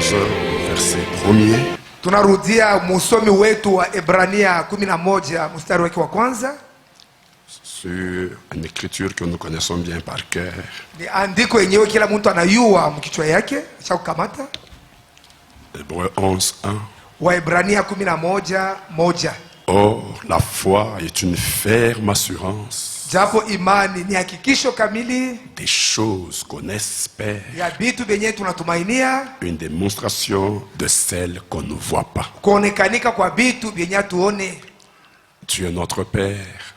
11 verset 1er. Tunarudia musomi wetu wa Ebrania 11 mstari wake wa kwanza. Sur une écriture que nous connaissons bien par cœur. Ni andiko yenyewe kila mtu anayua mkichwa yake cha kukamata. Hébreux 11:1. Wa Ebrania 11:1. Or, la foi est une ferme assurance Japo imani ni hakikisho kamili des choses qu'on espère, ya vitu vyenye tunatumainia, une démonstration de celles qu'on ne voit pas. kuonekanika kwa vitu vyenye tuone. Tu es notre Père.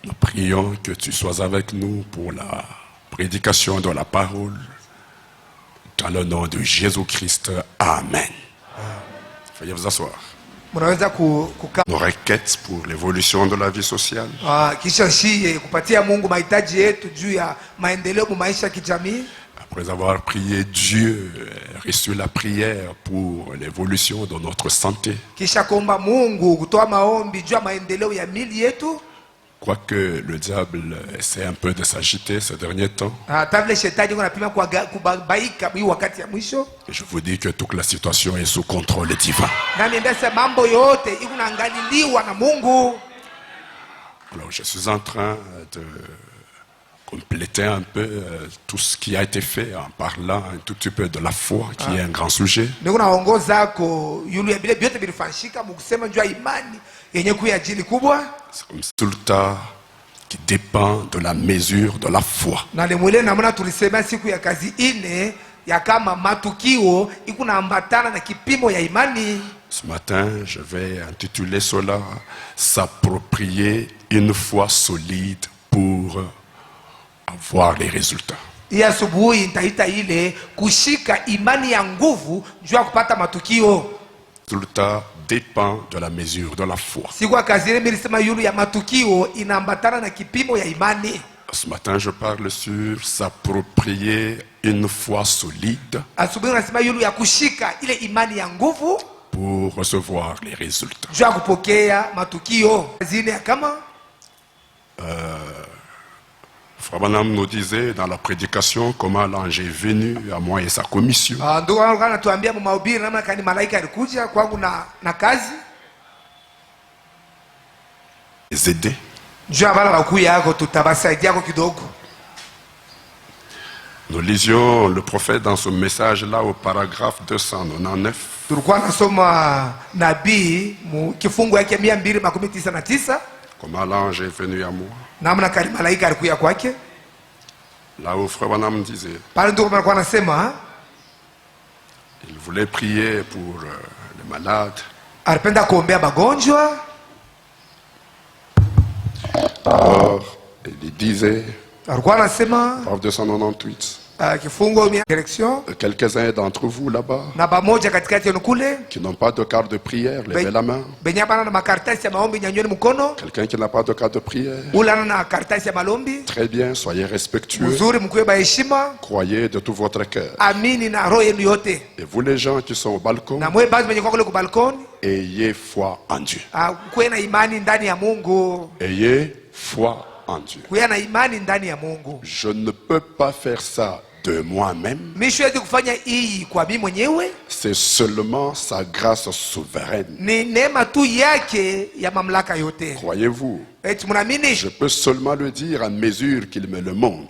Nous prions que tu sois avec nous pour la prédication de la parole. Dans le nom de Jésus-Christ. Amen. Veuillez vous asseoir. Mnaweza kukaa. Nos requêtes pour l'évolution de la vie sociale. Kisha shie kupatia Mungu mahitaji yetu juu ya maendeleo mu maisha ya kijamii. Après avoir prié Dieu, reçu la prière pour l'évolution de notre santé. Kisha kuomba Mungu kutoa maombi juu ya maendeleo ya mili yetu. Quoique le diable essaie un peu de s'agiter ces derniers temps. Et je vous dis que toute la situation est sous contrôle divin. Alors je suis en train de compléter un peu tout ce qui a été fait en parlant un tout petit peu de la foi, qui est un grand sujet. C'est un résultat qui dépend de la mesure de la foi. Ce matin, je vais intituler cela « S'approprier une foi solide pour avoir les résultats ». Le résultat dépend de la mesure de la foi. Ce matin, je parle sur s'approprier une foi solide pour recevoir les résultats. Frère Branham nous disait dans la prédication comment l'ange est venu à moi et sa commission. Les aider. Nous lisions le prophète dans ce message-là au paragraphe 299. Comment l'ange est venu à moi. Là où Frère Branham disait, il voulait prier pour les malades. Alors, il disait, paragraphe 298, quelques-uns d'entre vous là-bas qui n'ont pas de carte de prière, levez la main. Quelqu'un qui n'a pas de carte de prière, très bien, soyez respectueux, croyez de tout votre cœur. Et vous les gens qui sont au balcon, ayez foi en Dieu. Ayez foi en Dieu. Je ne peux pas faire ça de moi-même. C'est seulement sa grâce souveraine. Croyez-vous? Je peux seulement le dire à mesure qu'il me le montre.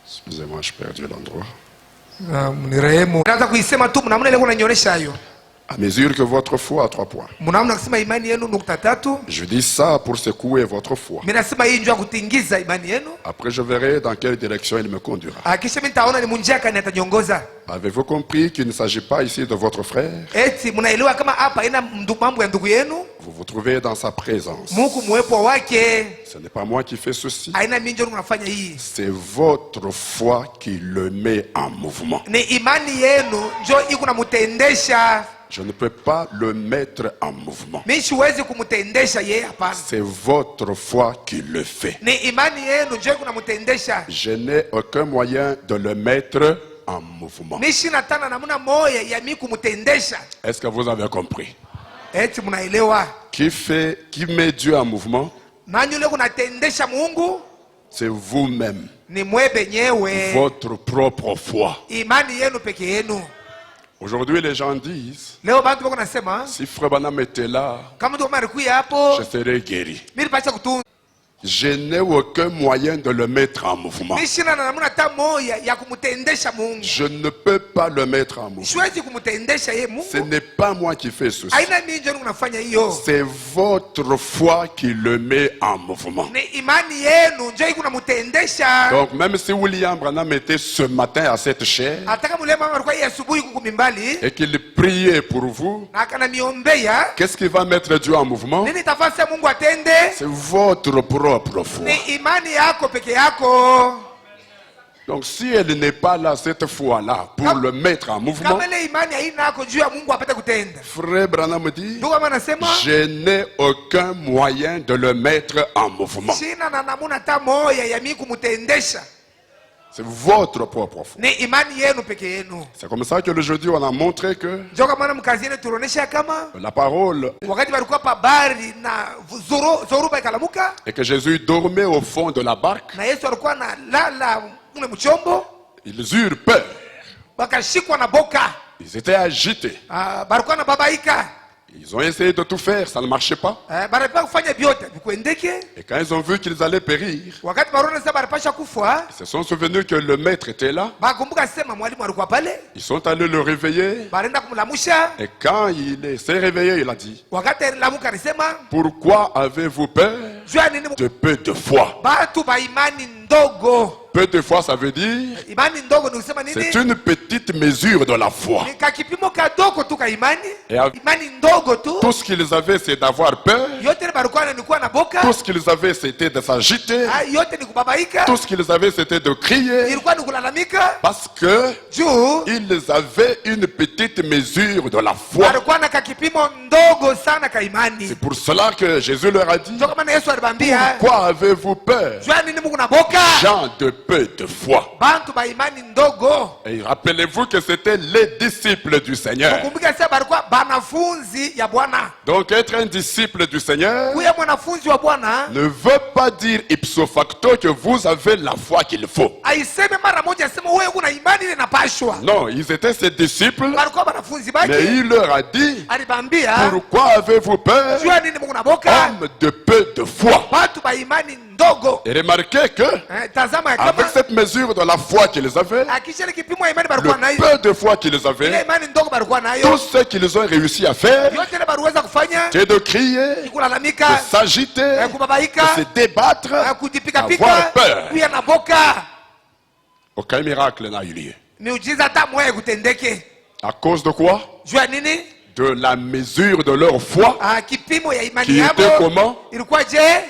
Excusez-moi, j'ai perdu l'endroit. À mesure que votre foi a 3 points. Je dis ça pour secouer votre foi. Après je verrai dans quelle direction il me conduira. Avez-vous compris qu'il ne s'agit pas ici de votre frère? Vous vous trouvez dans sa présence. Ce n'est pas moi qui fais ceci. C'est votre foi qui le met en mouvement. Je ne peux pas le mettre en mouvement. C'est votre foi qui le fait. Je n'ai aucun moyen de le mettre en mouvement. Est-ce que vous avez compris? Qui met Dieu en mouvement? c'est vous-même, ni mwe benyewe, votre propre foi. imani yenu peke yenu. Aujourd'hui, les gens disent, Leo bantu bako nasema si Frère Branham était là, kama ndio kama alikuwa hapo je serais guéri. mimi pacha kutunza. Je n'ai aucun moyen de le mettre en mouvement. Mimi sina namna hata moja ya kumtendesha Mungu. Je ne peux pas le mettre en mouvement. Siwezi kumtendesha yeye Mungu. Ce n'est pas moi qui fais ceci. Haina mimi ndio nafanya hiyo. C'est votre foi qui le met en mouvement. Ni imani yenu ndio ikunamtendesha. Donc même si William Branham était ce matin à cette chaire Ataka mulema alikuwa asubuhi kukumimbali et qu'il priait pour vous, na akananiombea, qu'est-ce qui va mettre Dieu en mouvement? nini tafasi Mungu atende? C'est votre propre foi. Ni imani yako peke yako. Donc si elle n'est pas là, cette foi-là, pour le mettre en mouvement, Kama ile imani haina yako juu ya Mungu apate kutenda. Frère Branham dit, Ndio kama nasema je n'ai aucun moyen de le mettre en mouvement. sina na namuna hata moja ya mimi kumtendesha. C'est votre propre foi. Ni imani yenu peke yenu. C'est comme ça que le jeudi on a montré que Ndio kama na mkazini tunaonesha kama la parole wakati walikuwa pa bari na zoruba ikalamuka et que Jésus dormait au fond de la barque, na Yesu alikuwa na lala mule mchombo, ils eurent peur. wakashikwa na boka. Ils étaient agités. Balikuwa na babaika. Ils ont essayé de tout faire, ça ne marchait pas. Balipaka kufanya vyote vikuendeke. Et quand ils ont vu qu'ils allaient périr, Wakati barona sasa balipasha kufa, ils se sont souvenus que le maître était là. bakumbuka sema mwalimu alikuwa pale. Ils sont allés le réveiller. Balenda kumlamusha. Et quand il s'est réveillé, il a dit, Wakati lamuka alisema, pourquoi avez-vous peur jua nini de peu de foi? batu ba imani ndogo. Peu de foi, ça veut dire, Imani ndogo ni kusema nini? c'est une petite mesure de la foi. Ni kakipimo kadogo tu ka imani. Et Imani ndogo tu. tout ce qu'ils avaient, c'est d'avoir peur. Yote ni balikuwa nilikuwa na boka. Tout ce qu'ils avaient, c'était de s'agiter. Yote ni kubabaika. Tout ce qu'ils avaient, c'était de crier. Ilikuwa ni kulalamika. Parce que Juu ils avaient une petite mesure de la foi. balikuwa na kakipimo ndogo sana ka imani. C'est pour cela que Jésus leur a dit, Ndio kama Yesu alibambia, pourquoi avez-vous peur, jua nini Mungu na boka? gens de peu de foi? Bantu ba imani ndogo. Et rappelez-vous que c'était les disciples du Seigneur. Kumbuka sasa balikuwa banafunzi ya Bwana. Donc être un disciple du Seigneur Kuya mwanafunzi wa Bwana ne veut pas dire ipso facto que vous avez la foi qu'il faut. aiseme mara moja asema wewe una imani ile napashwa. Non, ils étaient ses disciples, Balikuwa banafunzi mais bake. il leur a dit, Alibambia, pourquoi avez-vous peur, jua nini Mungu na boka? hommes de peu de foi? Batu ba imani ndogo. Et remarquez que, Tazama avec kama cette mesure de la foi qu'ils avaient, akisha ile kipimo ya imani balikuwa le nayo. peu de foi qu'ils Ile avaient, imani ndogo balikuwa nayo. tout ce qu'ils ont réussi à faire, Yote ile baliweza kufanya c'est de crier, ni de kulalamika, s'agiter, kubabaika, de se débattre, kujipika avoir pika, peur. kuya na boka. Aucun miracle n'a eu lieu. Miujiza hata moja kutendeke. À cause de quoi? Jua nini? De la mesure de leur foi Kipimo ya imani qui était yao comment? ilikuwa je?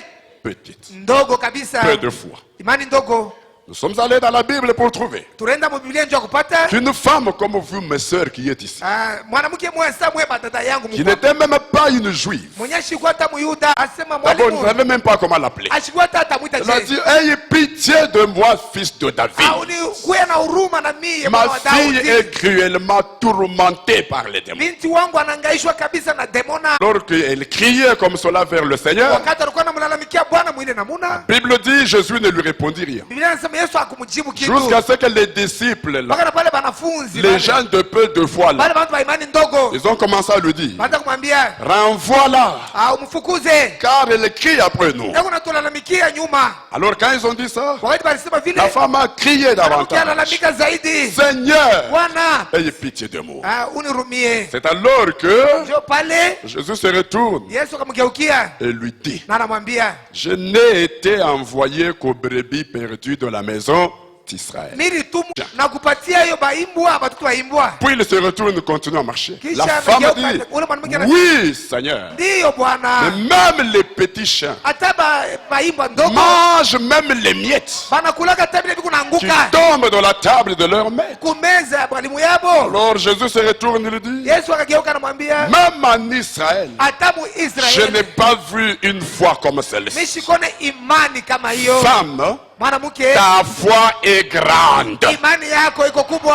Petite. Ndogo kabisa. Peu de foi. Imani ndogo. Nous sommes allés dans la Bible pour trouver Tunaenda mu Biblia njoo kupata qu'une femme comme vous, mes sœurs, qui est ici, mwanamke mmoja sasa mwe batata yangu qui n'était même pas une juive. mwenye ashikuwa hata Muyuda asema D'abord, vous ne mwalimu savez même pas comment l'appeler. ashikuwa hata atamwita Elle a je. dit, ayez pitié de moi, fils de David. Ni kuya na huruma na mimi Ma mwana wa fille Daudi. est cruellement tourmentée par les démons. Binti wangu anahangaishwa kabisa na demona. Lorsqu'elle criait comme cela vers le Seigneur, Wakati alikuwa anamlalamikia Bwana mwile namuna. la Bible dit, Jésus ne lui répondit rien. Biblia inasema Yesu hakumjibu kitu. Jusqu'à ce que les disciples, là, Mpaka pale banafunzi les gens de peu de foi, là, pale bantu ba imani ndogo ils ont commencé à lui dire, baanza kumwambia renvoie-la, umfukuze. car elle crie après nous. Yako natulalamikia nyuma. Alors quand ils ont dit ça, Wakati balisema vile la femme a crié mwanamke davantage, analalamika zaidi. Seigneur, Bwana ayez pitié de moi. unirumie. C'est alors que Ndio pale Jésus se retourne Yesu akamgeukia et lui dit, na anamwambia je n'ai été envoyé qu'aux brebis perdues de la maison d'Israël. mimi tu na kupatia hiyo baimbwa batoto baimbwa. Puis il se retourne et continue à marcher. La Kisha femme anageuka, dit, ule mwanamke ana- oui Seigneur, Ndiyo Bwana. mais même les petits chiens Hata baimbwa ndogo mangent même les miettes banakulaga hata vile viku qui naanguka tombent de la table de leur maître. kumeza ya mwalimu yabo. Alors Jésus se retourne et lui dit, Yesu akageuka anamwambia même en Israël, hata mu je n'ai Israeli pas vu une foi comme celle-ci. mishikone imani kama hiyo. Femme, mwanamke, ta foi est grande. imani yako iko kubwa.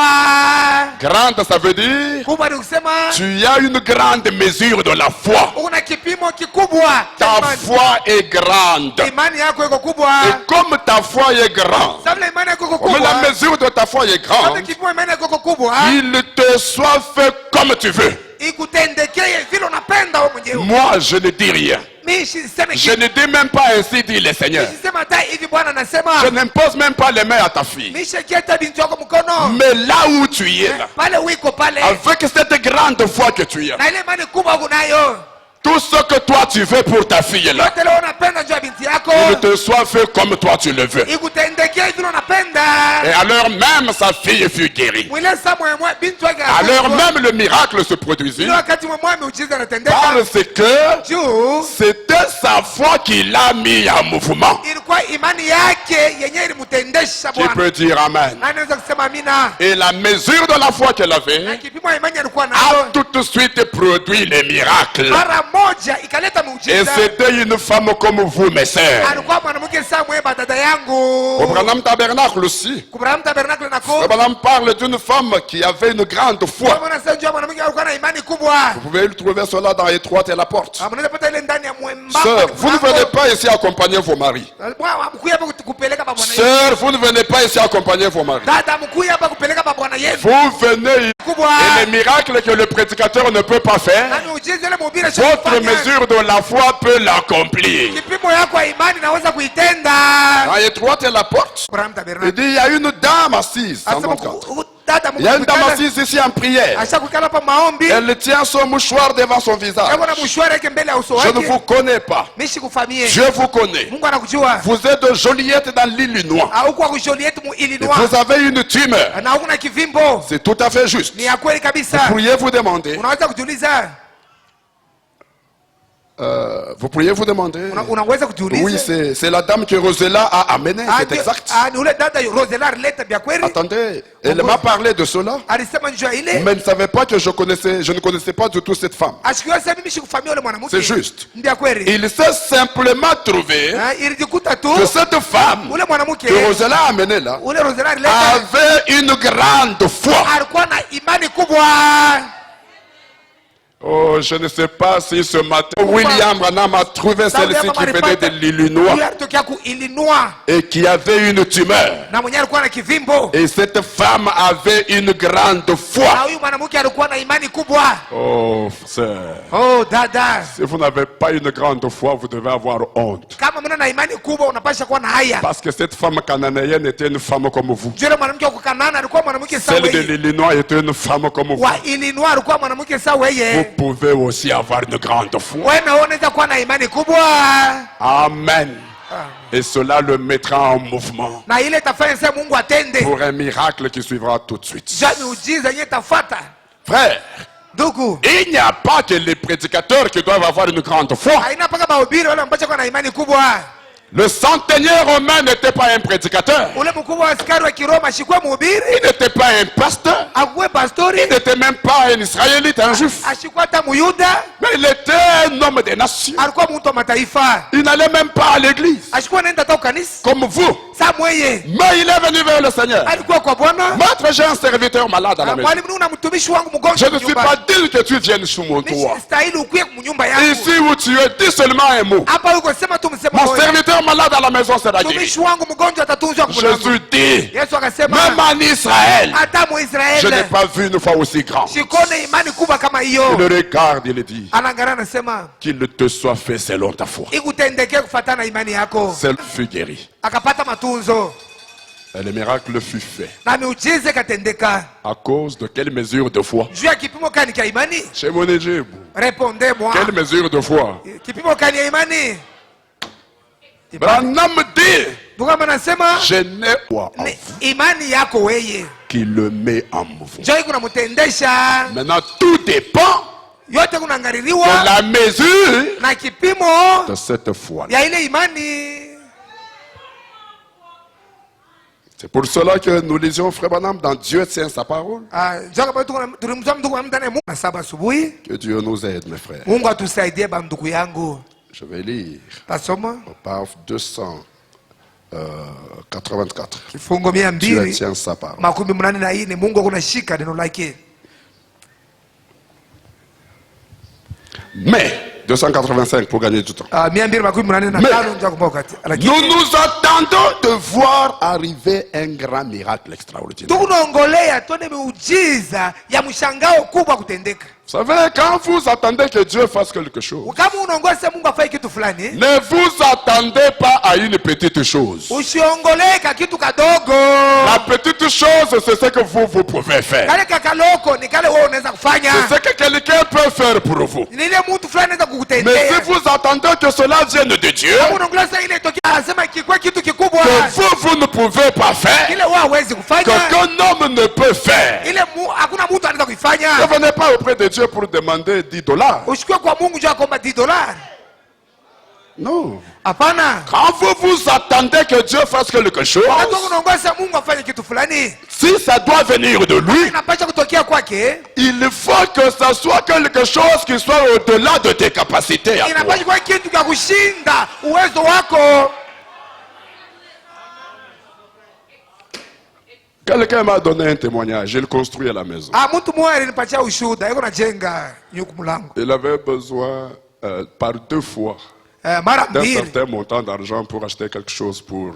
Grande, ça veut dire Kubwa ni kusema tu as une grande mesure de la foi. una kipimo kikubwa cha Ta imani. foi est grande. Imani yako iko kubwa. Et comme ta foi est grande, Sababu imani yako iko comme kubwa. la mesure de ta foi est Sababu grande, kipimo imani yako iko kubwa. il te soit fait comme tu veux. Ikutendekee vile unapenda wewe mwenyewe. Moi, je ne dis rien. Mimi siseme Je kitu. ne dis même pas ainsi, dit le Seigneur. Sisema hata hivi Bwana Je anasema. n'impose même pas les mains à ta fille. Mimi sheketa binti yako mkono. Mais là où tu es, là, Pale uko pale. avec cette grande foi que tu as, Na ile imani kubwa unayo. tout ce que toi tu veux pour ta fille là, Yote leo unapenda juu ya binti yako. il te soit fait comme toi tu le veux. Ikutendekee vile unapenda. Et alors même sa fille fut guérie. Mwile saa mwe binti yake. Alors même le miracle se produisit ile wakati mwe miujiza inatendeka. parce que Juu c'était sa foi qui l'a mis en mouvement. ilikuwa imani yake yenyewe ilimtendesha Qui Bwana. peut dire amen? Anaweza kusema amina. Et la mesure de la foi qu'elle Na avait kipimo ya imani alikuwa a nayo. tout de suite produit les miracles. Mara moja ikaleta Et muujiza. c'était une femme comme vous, mes sœurs. Alikuwa mwanamke saa mweba dada Au yangu. Branham Tabernacle aussi, Kubrahamu tabernacle nako. le Branham parle d'une femme qui avait une grande foi. Kama unasema mwanamke alikuwa na imani kubwa. Vous pouvez le trouver cela dans Étroite et la porte. Mnaweza pata ile ndani ya mwembamba. Sœur, vous ne venez pas ici accompagner vos maris. Mkuya hapa kupeleka kwa bwana Yesu. Sœur, vous ne venez pas ici accompagner vos maris. Dada mkuya hapa kupeleka kwa bwana Yesu. Vous venez Kubwa. et les miracles que le prédicateur ne peut pas Na faire, miujiza ile mhubiri votre mesure de la foi peut l'accomplir. Kipimo yako ya imani naweza kuitenda. Dans Étroite et la porte, Kubrahamu il tabernacle. dit il y a une dame assise. Sans Asema mon cadre. dada Il y a une dame mkutana. assise ici en prière. Ashakukala hapa maombi. Elle tient son mouchoir devant son visage. Yako na mshwari yake mbele ya uso Je ne wake. vous connais pas. Mimi sikufamie. Dieu vous connaît. Mungu anakujua. Vous êtes de Joliette dans l'Illinois. Au kwa Joliet mu Illinois. Vous avez une tumeur. Na huna kivimbo. C'est tout à fait juste. Ni ya kweli kabisa. Pourriez vous demander, Unaweza kujiuliza. vous pourriez vous demander. Unaweza kujiuliza. Oui, c'est la dame que Rosella a amenée, c'est exact. Ni ule dada Rosella alileta vya kweli. Attendez, elle m'a parlé de cela, Alisema njoo ile. mais elle ne savait pas que je ne connaissais pas du tout cette femme. Ashikiwa sasa mimi sikufamia ule mwanamke. C'est juste. Ndio kweli. Il s'est simplement trouvé Ilijikuta tu que cette femme ule mwanamke que Rosella a amenée là ule Rosella alileta avait une grande foi. alikuwa na imani kubwa. Oh, je ne sais pas si ce matin William Branham a trouvé celle-ci qui venait de l'Illinois Huyu alitokea ku Illinois et qui avait une tumeur. na mwenyewe alikuwa na kivimbo. Et cette femme avait une grande Na foi. huyu mwanamke alikuwa na imani kubwa. Oh, sœur, Oh dada, si vous n'avez pas une grande foi, vous devez avoir honte. kama mna na imani kubwa unapasha kuwa na haya. Parce que cette femme cananéenne était une femme comme vous. Yule mwanamke wa Kanaana alikuwa mwanamke sawa Celle de yeye. l'Illinois était une femme comme vous. Wa Illinois alikuwa mwanamke sawa Vous yeye. pouvez aussi avoir une grande foi. Wewe na wewe unaweza kuwa na imani kubwa. Amen. Et cela le mettra en mouvement Na ile itafanya sasa Mungu atende. pour un miracle qui suivra tout de suite. Ja miujiza yenyewe itafuata. Frère, Ndugu, il n'y a pas que les prédicateurs qui doivent avoir une grande foi. haina paka mahubiri wale ambao kwa na imani kubwa. Le centenier romain n'était pas un prédicateur. Ule mkubwa wa askari wa Kiroma ashikuwa mhubiri, Il n'était pas un pasteur. akuwe pastori, Il n'était même pas un Israélite, un juif. ashikuwa hata Muyuda, Mais il était un homme des nations. alikuwa mtu wa mataifa. Il n'allait même pas à l'église, Ashikuwa anaenda hata kanisa. comme vous. Saa mweye Mais il est venu vers le Seigneur. alikuwa kwa Bwana. Maître, j'ai un serviteur malade à la maison. Mwalimu, una mtumishi wangu Je mgonjwa ne suis pas digne que tu viennes sous mon Mimi toit. stahili ukuye kunyumba yangu. Ici où tu es, dis seulement un mot. Hapa uko sema tu msemo Mon moja. serviteur malade à la maison sera guéri. Mtumishi wangu mgonjwa atatunzwa kwa Bwana. Jésus dit, Yesu akasema même en Israël, hata je n'ai Muisraeli pas vu une foi aussi grande. sikone imani kubwa kama Il hiyo. le regarde, il dit, Anaangalia anasema qu'il te soit fait selon ta foi. ikutendekee kufuatana na imani yako. Celle fut guérie. Akapata matunzo Et le miracle fut fait. na miujiza ikatendeka. À cause de quelle mesure de foi? Juu ya kipimo kani cha imani? Chez mon Égypte. Répondez-moi. Quelle mesure de foi? Kipimo kani ya imani? Branham dit, Ndugu anasema je n'ai foi en ni vous imani yako wewe qui le met en mouvement. njoo kunamtendesha. Maintenant, tout dépend Yote de kunaangaliliwa la mesure na kipimo de cette foi. ya ile imani. C'est pour cela que nous lisions Frère Branham dans Dieu tient sa parole. Njoo kama tulimzwa mtu ndani ya Mungu na saba asubuhi. Que Dieu nous aide, mes frères. Mungu atusaidie ba ndugu yangu. Je vais lire Tasoma au page 84. Kifungo Tu tiens sa parole. 284 Mungu akunashika neno lake. Mais 285 pour gagner du temps. 285 Nous nous attendons de voir arriver un grand miracle extraordinaire. tukunongolea tuone miujiza ya mshangao kubwa kutendeka. Vous savez, quand vous attendez que Dieu fasse quelque chose, Kama unaongoza Mungu afanye kitu fulani, ne vous attendez pas à une petite chose. usiongoleka kitu kadogo. La petite chose, c'est ce que vous pouvez faire. Kale kakaloko ni kale wewe unaweza kufanya. C'est ce que quelqu'un peut faire pour vous. Ni ile mtu fulani anaweza Mais kukutendea. si vous attendez que cela vienne de Dieu, Kama unaongoza ile tokea anasema kikwe kitu kikubwa. que vous ne pouvez pas faire, Ile wewe hawezi kufanya. qu'aucun homme ne peut faire. Ile hakuna mtu anaweza kuifanya. Ne venez pas auprès de Dieu pour demander $10. Ushikwe kwa Mungu jua kwamba $10. Non. Hapana. Quand vous attendez que Dieu fasse quelque chose, Wakati unaongoza Mungu afanye kitu fulani, si ça doit venir de lui, inapaswa kutokea kwake. il faut que ça soit quelque chose qui soit au-delà de tes capacités. à toi. Inapaswa kuwa kitu cha kushinda uwezo wako. Quelqu'un m'a donné un témoignage, il construit à la maison. Mtu mmoja alinipatia ushuhuda, yuko najenga nyuku mlango. Il avait besoin par 2 fois Mara d'un mbili certain montant d'argent pour acheter quelque chose pour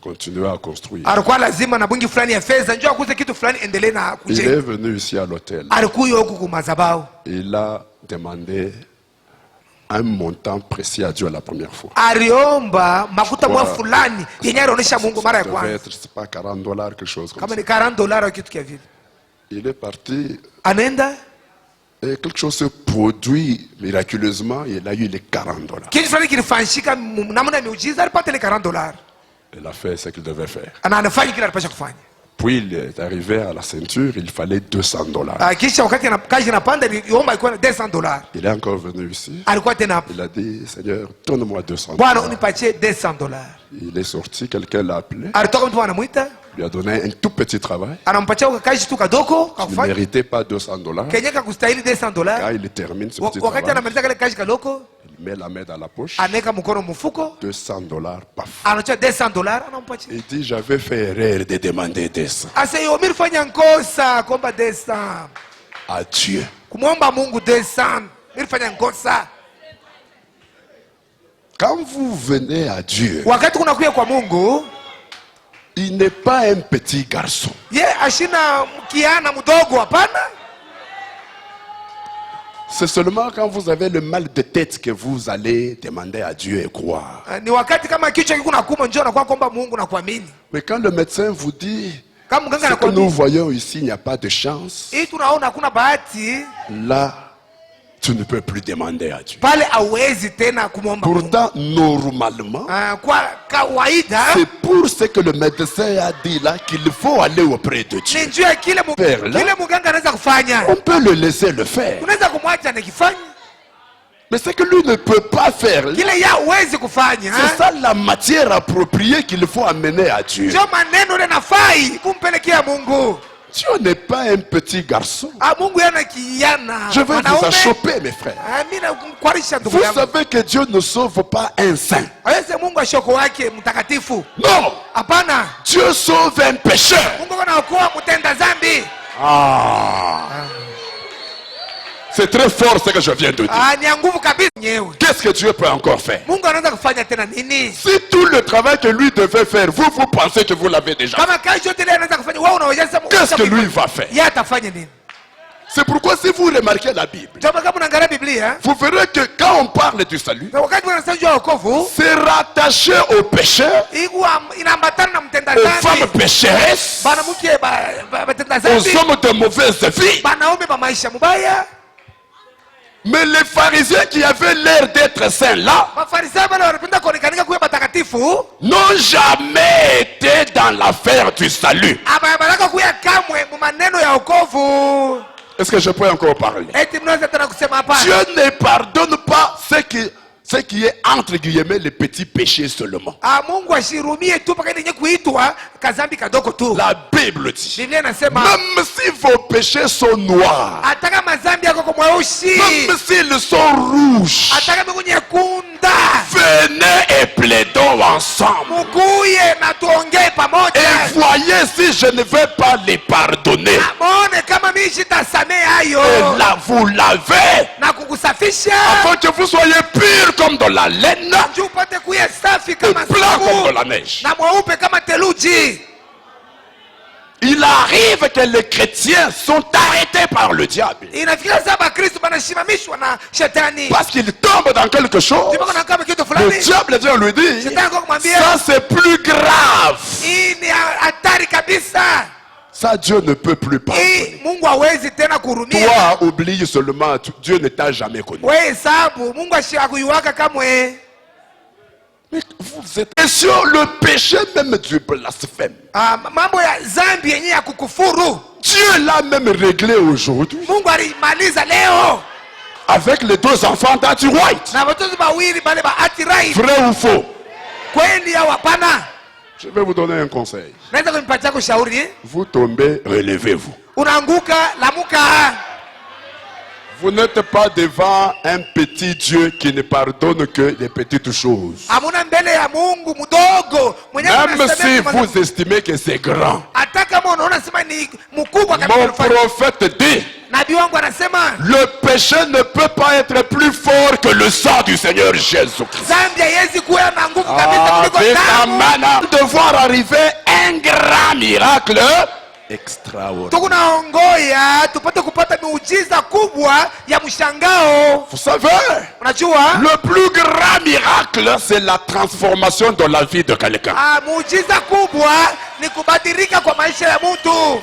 continuer à construire. alikuwa lazima na bungi fulani ya fedha njoo akuze kitu fulani endelee na Il est kujenga. venu ici à l'hôtel. Alikuwa huku kwa madhabahu. Il a demandé un montant précis à Dieu la première fois. Aliomba makuta mwa fulani yenye alionyesha Mungu mara ya Ça devait kwanza. être, c'est pas $40, quelque chose comme Kama ça. ni $40 au kitu kia vile. Il est parti Anaenda et quelque chose se produit miraculeusement. Il a eu les $40. kitu fulani kilifanyika namna miujiza, alipata ile $40. Il a fait ce qu'il devait faire. Anafanya kile alipaswa kufanya. Puis il est arrivé à la ceinture, il fallait $200. Kisha wakati kazi inapanda iliomba ilikuwa $200. Il est encore venu ici. Alikuwa tena hapo. Il a dit, Seigneur, donne-moi $200. Bwana unipatie $200. Il est sorti, quelqu'un l'a appelé, Alitoka mtu anamuita, lui a donné un tout petit travail. anampatia kazi tu kadogo Il ne kafanya. méritait pas $200. Kenye kakustahili $200. Quand il termine ce petit Wakati travail, anamaliza kale kazi kadogo, il met la main dans la poche, anaweka mkono mfuko, $200, paf. anatoa $200 anampatia. Il dit, j'avais fait erreur de demander 200 Asa yo mimi nilifanya nkosa kuomba $200. à Dieu. Kumwomba Mungu $200. Mimi nilifanya nkosa. Quand vous venez à Dieu, Wakati unakuja kwa Mungu, il n'est pas un petit garçon. ye ashina mkiana mdogo, hapana. C'est seulement quand vous avez le mal de tête que vous allez demander à Dieu et croire. Ni wakati kama kichwa kiko nakuma njoo nakuwa kuomba Mungu na kuamini. Mais quand le médecin vous dit, Kama mganga ce que nous anakuambia voyons ici, il n'y a pas de chance, hii tunaona hakuna bahati, là, tu ne peux plus demander à Dieu. pale hauwezi tena kumwomba Mungu. Pourtant, normalement, Kwa kawaida c'est pour ce que le médecin a dit là qu'il faut aller auprès de Dieu. ni njoo ya kile Père, là. kile mganga anaweza kufanya. On peut le laisser le faire. Unaweza kumwacha nikifanya. Mais ce que lui ne peut pas faire, là, Kile ya huwezi kufanya. c'est ça la matière appropriée qu'il faut amener à Dieu. Njoo maneno ile nafai kumpelekea Mungu. Dieu n'est pas un petit garçon. Mungu yana kiana. Je vais vous achoper, mes frères. Mimi nakuarisha ndugu Vous yangu. savez que Dieu ne sauve pas un saint. Aweze Mungu ashoko wake mtakatifu. Non, Hapana. Dieu sauve un pécheur. Mungu anaokoa mtenda dhambi. C'est très fort ce que je viens de dire. Ni nguvu kabisa nyewe. Qu'est-ce que Dieu peut encore faire? Mungu anaweza kufanya tena nini? Si tout le travail que lui devait faire, vous pensez que vous l'avez déjà fait. Kama kazi yote ile anaweza kufanya, wewe unaweza Qu'est-ce que lui va faire? yeye atafanya nini? C'est pourquoi si vous remarquez la Bible, Kama unaangalia Biblia, vous verrez que quand on parle du salut, wakati wanasema juu ya wokovu, c'est rattaché aux pécheurs, inaambatana na mtenda aux femmes dhambi. pécheresses, Mwanamke batenda aux dhambi, hommes de mauvaise vie. wanaume ba maisha mubaya. Mais les pharisiens qui avaient l'air d'être saints là, Mafarisayo wale wanapenda kuonekanika kuwa matakatifu, n'ont jamais été dans l'affaire du salut. abaraka kuya kamwe mu maneno ya wokovu. Est-ce que je peux encore parler? Eti mnaweza tena kusema hapa. Dieu ne pardonne pas ce qui est entre guillemets les petits péchés seulement. Mungu ashirumie tu paka yenye kuitwa kazambi kadogo tu. La Bible dit, Biblia inasema même si vos péchés sont noirs, ataka mazambi yako kwa mweusi, même s'ils sont rouges, ataka mbingu nyekunda, venez et plaidons ensemble. mukuye na tuongee pamoja. Et voyez si je ne vais pas les pardonner. Amone kama mimi sitasamehe hayo. Et là, vous lavez. Na kukusafisha. Afin que vous soyez purs comme de la laine. Ndio upate kuya safi Et kama blancs comme de sababu. la neige. Na mweupe kama theluji. Il arrive que les chrétiens sont arrêtés par le diable. Inafikia sasa Kristo banashimamishwa na shetani. Parce qu'ils tombent dans quelque chose. Ndipo kuna kama kitu Le fulani. diable vient lui dire, Shetani kwa kumwambia, ça c'est plus grave. hii ni hatari kabisa. Ça Dieu ne peut plus pardonner. Hii Mungu hawezi tena kuhurumia. Toi, oublie seulement, Dieu ne t'a jamais connu. Wewe hesabu Mungu ashakuiwaka kamwe. Mais vous êtes... Et sur le péché même du blasphème, Mambo ya zambi yenyewe ya kukufuru. Dieu l'a même réglé aujourd'hui. Mungu alimaliza leo. Avec les deux enfants d'Ati White. Na watoto wawili bale ba Ati-Right. Vrai ou faux? Kweli au hapana? Je vais vous donner un conseil. Naweza kunipatia kushauri? Vous tombez, relevez-vous. Unaanguka, lamuka. Vous n'êtes pas devant un petit Dieu qui ne pardonne que les petites choses. Amuna mbele ya Mungu mdogo. Même si vous estimez que c'est grand. Hata kama unaona sema ni mkubwa Mon kabisa. prophète dit, Nabii wangu anasema le péché ne peut pas être plus fort que le sang du Seigneur Jésus-Christ. zambi haiwezi kuwa na nguvu kabisa kuliko damu. De voir arriver un grand miracle extraordinaire. Tukunaongoya tupate kupata miujiza kubwa ya mshangao. Vous savez, Unajua? le plus grand miracle, c'est la transformation de la vie de quelqu'un. Muujiza kubwa ni kubadilika kwa maisha ya mtu.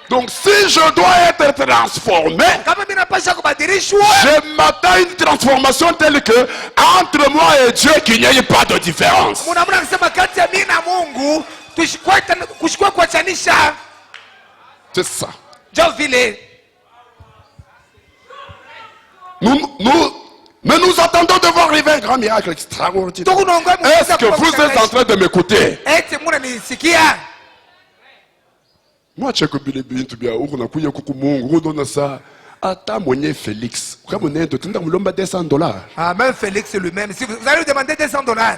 Donc si je dois être transformé, Kama mimi napasha kubadilishwa, je m'attends à une transformation telle que entre moi et Dieu qu'il n'y ait pas de différence. mnaona anasema kati ya mimi na Mungu kushikwa kuachanisha. C'est ça. Jo vile. Mais nous attendons de voir arriver un grand miracle extraordinaire. Est-ce que vous êtes en train de m'écouter? Eti mnanisikia? Moi cheko bile bintu bia uko nakuya kuku Mungu ndona sa ata mwenye Félix kama unaenda tenda mulomba $200. Même Félix lui-même, si vous allez lui demander $200.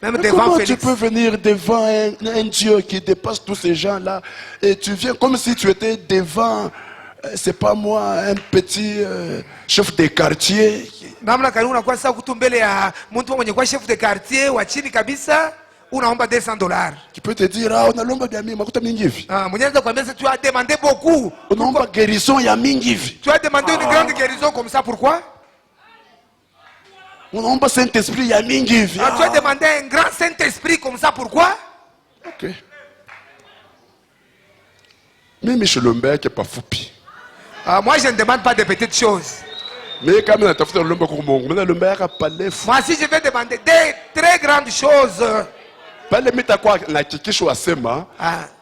Même devant Comment Félix. tu peux venir devant un Dieu qui dépasse tous ces gens-là et tu viens comme si tu étais devant, c'est pas moi, un petit chef de quartier. Namna kani unakuwa sasa kutu mbele ya mtu mwenye kwa chef de quartier wa chini kabisa, unaomba $200. Qui peut te dire ah unalomba bia mimi makuta mingi hivi. Mwenye anaweza kuambia tu as demandé beaucoup. Unaomba guérison ya mingi hivi. Tu as demandé une grande guérison comme ça, pourquoi? Unaomba Saint-Esprit ya mingi hivi. Tu as demandé un grand Saint-Esprit comme ça, pourquoi? OK. Mimi shilombeke pa fupi. Moi je ne demande pas de petites choses. Mais quand même tafuta lomba kwa Mungu. Mimi nalombeka pa lefu. Moi si je vais demander des très grandes choses. Pale mitakuwa nahakikisho wasema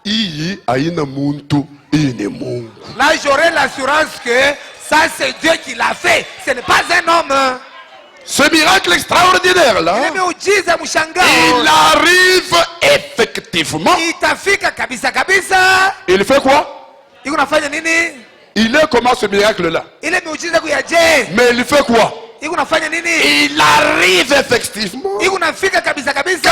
hii haina muntu, hii ni Mungu. Là j'aurai l'assurance que ça c'est Dieu qui l'a fait, ce n'est pas un homme. Ce miracle extraordinaire là, il arrive effectivement. Itafika kabisa kabisa. Il fait quoi? Unafanya nini? Il est comment ce miracle là? Ile miujiza kuyaje. Mais il fait quoi? Unafanya nini? Il arrive effectivement. Unafika kabisa kabisa.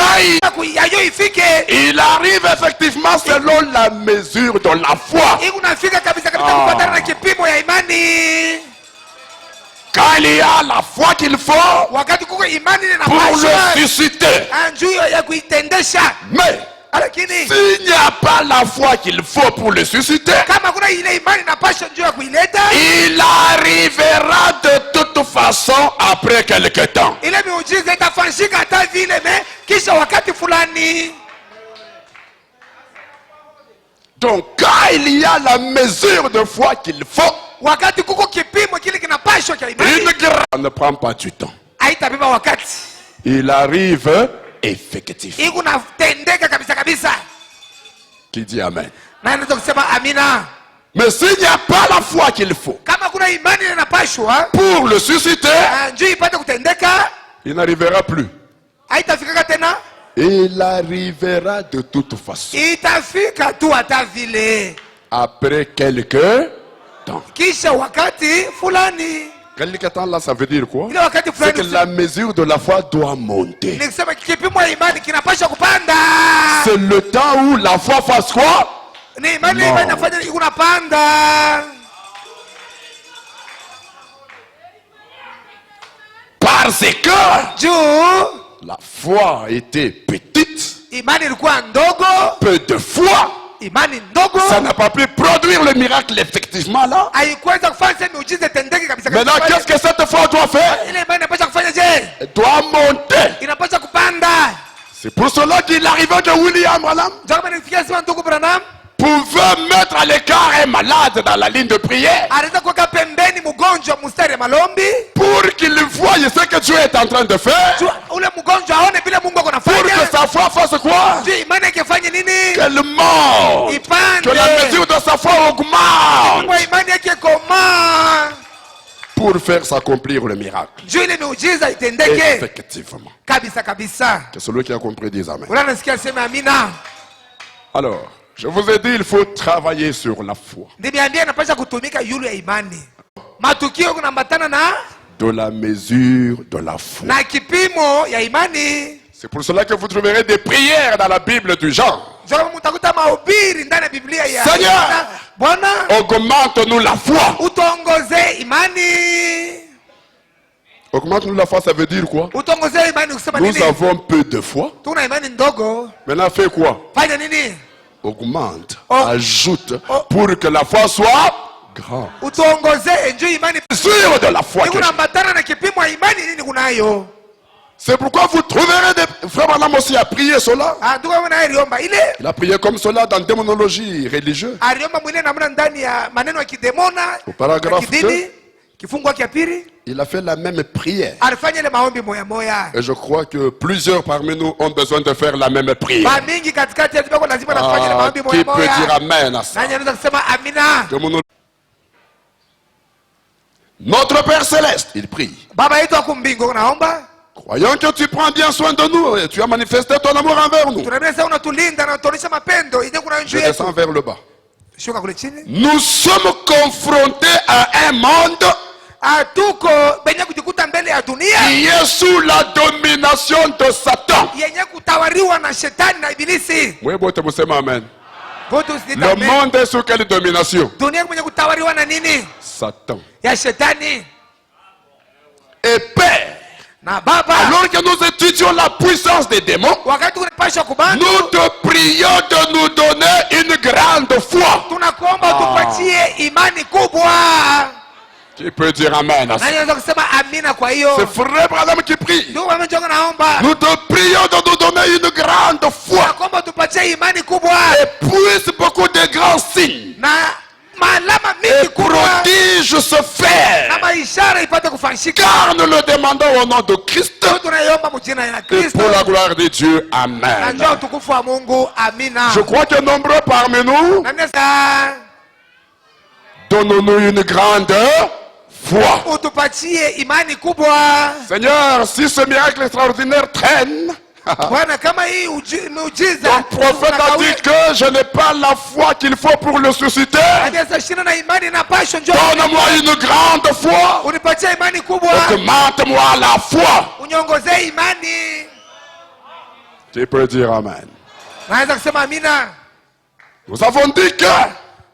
Kuyayo ifike. Il arrive effectivement selon la mesure de la foi. Unafika kabisa kabisa kufuatana na kipimo ya imani. Quand il y a la foi qu'il faut pour le susciter. Mais s'il n'y a pas la foi qu'il faut pour le susciter, il arrivera de toute façon après quelque temps. Donc quand il y a la mesure de foi qu'il faut, une grâce ne prend pas du temps. Il arrive effectivement. Qui dit Amen? Mais s'il n'y a pas la foi qu'il faut pour le susciter, il n'arrivera plus. Il arrivera de toute façon. Après quelques temps. Quelque temps là, ça veut dire quoi? Ile wakati C'est que fulani la mesure de la foi doit monter. nikisema kipimo ya imani kinapaswa kupanda. C'est le temps où la foi fasse quoi? Ni imani No. imani inafanya unapanda. Parce que Juu la foi était petite, imani ilikuwa ndogo, peu de foi, imani ndogo ça n'a pas pu produire le miracle effectivement là. haikuweza kufanya sema miujiza itendeke kabisa. Maintenant, qu'est-ce que cette foi doit faire? Ile imani inapaswa kufanya je? Elle doit monter. Inapaswa kupanda. C'est pour cela qu'il arrivait que William Branham Ndio kama nifikia sema ndugu Branham pouvait mettre à l'écart un malade dans la ligne de prière anaweza kuweka pembeni mgonjwa mstari ya malombi pour qu'il voie ce que Dieu est en train de faire, juu ule mgonjwa aone vile Mungu pour anafanya. que sa foi fasse quoi? Juu imani yake ifanye nini? Qu'elle monte, Ipande. que la mesure de sa foi augmente Kwa imani yake koma pour faire s'accomplir le miracle. juu ile miujiza itendeke Effectivement. kabisa kabisa. Que celui qui a compris dise Amen. Ula nasikia sema amina. Alors, je vous ai dit, il faut travailler sur la foi. Nimeambia napasha kutumika yule ya imani. Matukio kunaambatana na De la mesure de la foi. na kipimo ya imani. C'est pour cela que vous trouverez des prières dans la Bible du genre. Ndio mtakuta mahubiri ndani ya Biblia ya Seigneur, Bwana augmente-nous la foi. utongoze imani. Augmente-nous la foi, ça veut dire quoi? Utongoze imani kusema Nous nini? avons peu de foi. Tuna imani ndogo. Maintenant, fais quoi? Fanya nini? Augmente, Oh. ajoute, Oh. pour que la foi soit grande. Utongoze enjoy imani. Mesure de la foi. Ni kunaambatana na kipimo ya imani nini kunayo. C'est pourquoi vous trouverez des frères Branham aussi à prier cela. Ah, ndugu wangu naye aliomba ile. Il a prié comme cela dans démonologie religieuse. Aliomba mwingine namna ndani ya maneno ya kidemona. Au paragraphe ya kidini, kifungu cha pili. Il a fait la même prière. Alifanya ile maombi moya moya. Et je crois que plusieurs parmi nous ont besoin de faire la même prière. Ba mingi katikati yetu bako lazima nafanya ile maombi moya Qui peut dire moya. Amen à ça? Nani anaweza kusema amina? Notre Père Céleste, il prie. Baba yetu wa mbinguni naomba. Croyons que tu prends bien soin de nous et tu as manifesté ton amour envers nous. Tunaambia sasa unatulinda na unatuonyesha mapendo. Ije kuna Je njoo descends yetu. vers le bas. Shuka kule chini. Nous sommes confrontés à un monde Atuko benye kujikuta mbele ya dunia qui est sous la domination de Satan. yenye kutawaliwa na shetani na ibilisi. Oui, bon, tu me Amen. Vote Le usidita amen. monde est sous quelle domination? Dunia mwenye kutawaliwa na nini? Satan. Ya shetani. Et Père, Na baba alors que nous étudions la puissance des démons, wakati unapasha kubanda nous te prions de nous donner une grande foi. tunakuomba tupatie imani kubwa. Qui peut dire Amen à ça? Nani anaweza kusema amina kwa hiyo? C'est frère Branham qui prie. Ndugu mama jonga naomba. Nous te prions de nous donner une grande foi. Tunakuomba tupatie imani kubwa Et puisse beaucoup de grands signes na maalama et mingi kubwa prodiges se na faire. maishara ipate kufanyika. Car nous le demandons au nom de Christ Tunaiomba mjina la et Kristo. pour la gloire de Dieu. Na Amen. njoo utukufu wa Mungu. Amina. Je crois que nombreux parmi nous, Na nesa donnons-nous une grande foi. utupatie imani kubwa. Seigneur, si ce miracle extraordinaire traîne, Bwana, kama hii miujiza ton prophète a dit que je n'ai pas la foi qu'il faut pour le susciter. shina na imani na passion njoo. Donne-moi une grande foi. Unipatie imani kubwa. Augmente-moi la foi. Unyongoze imani. Tu peux dire Amen. Naweza kusema amina. Nous avons dit que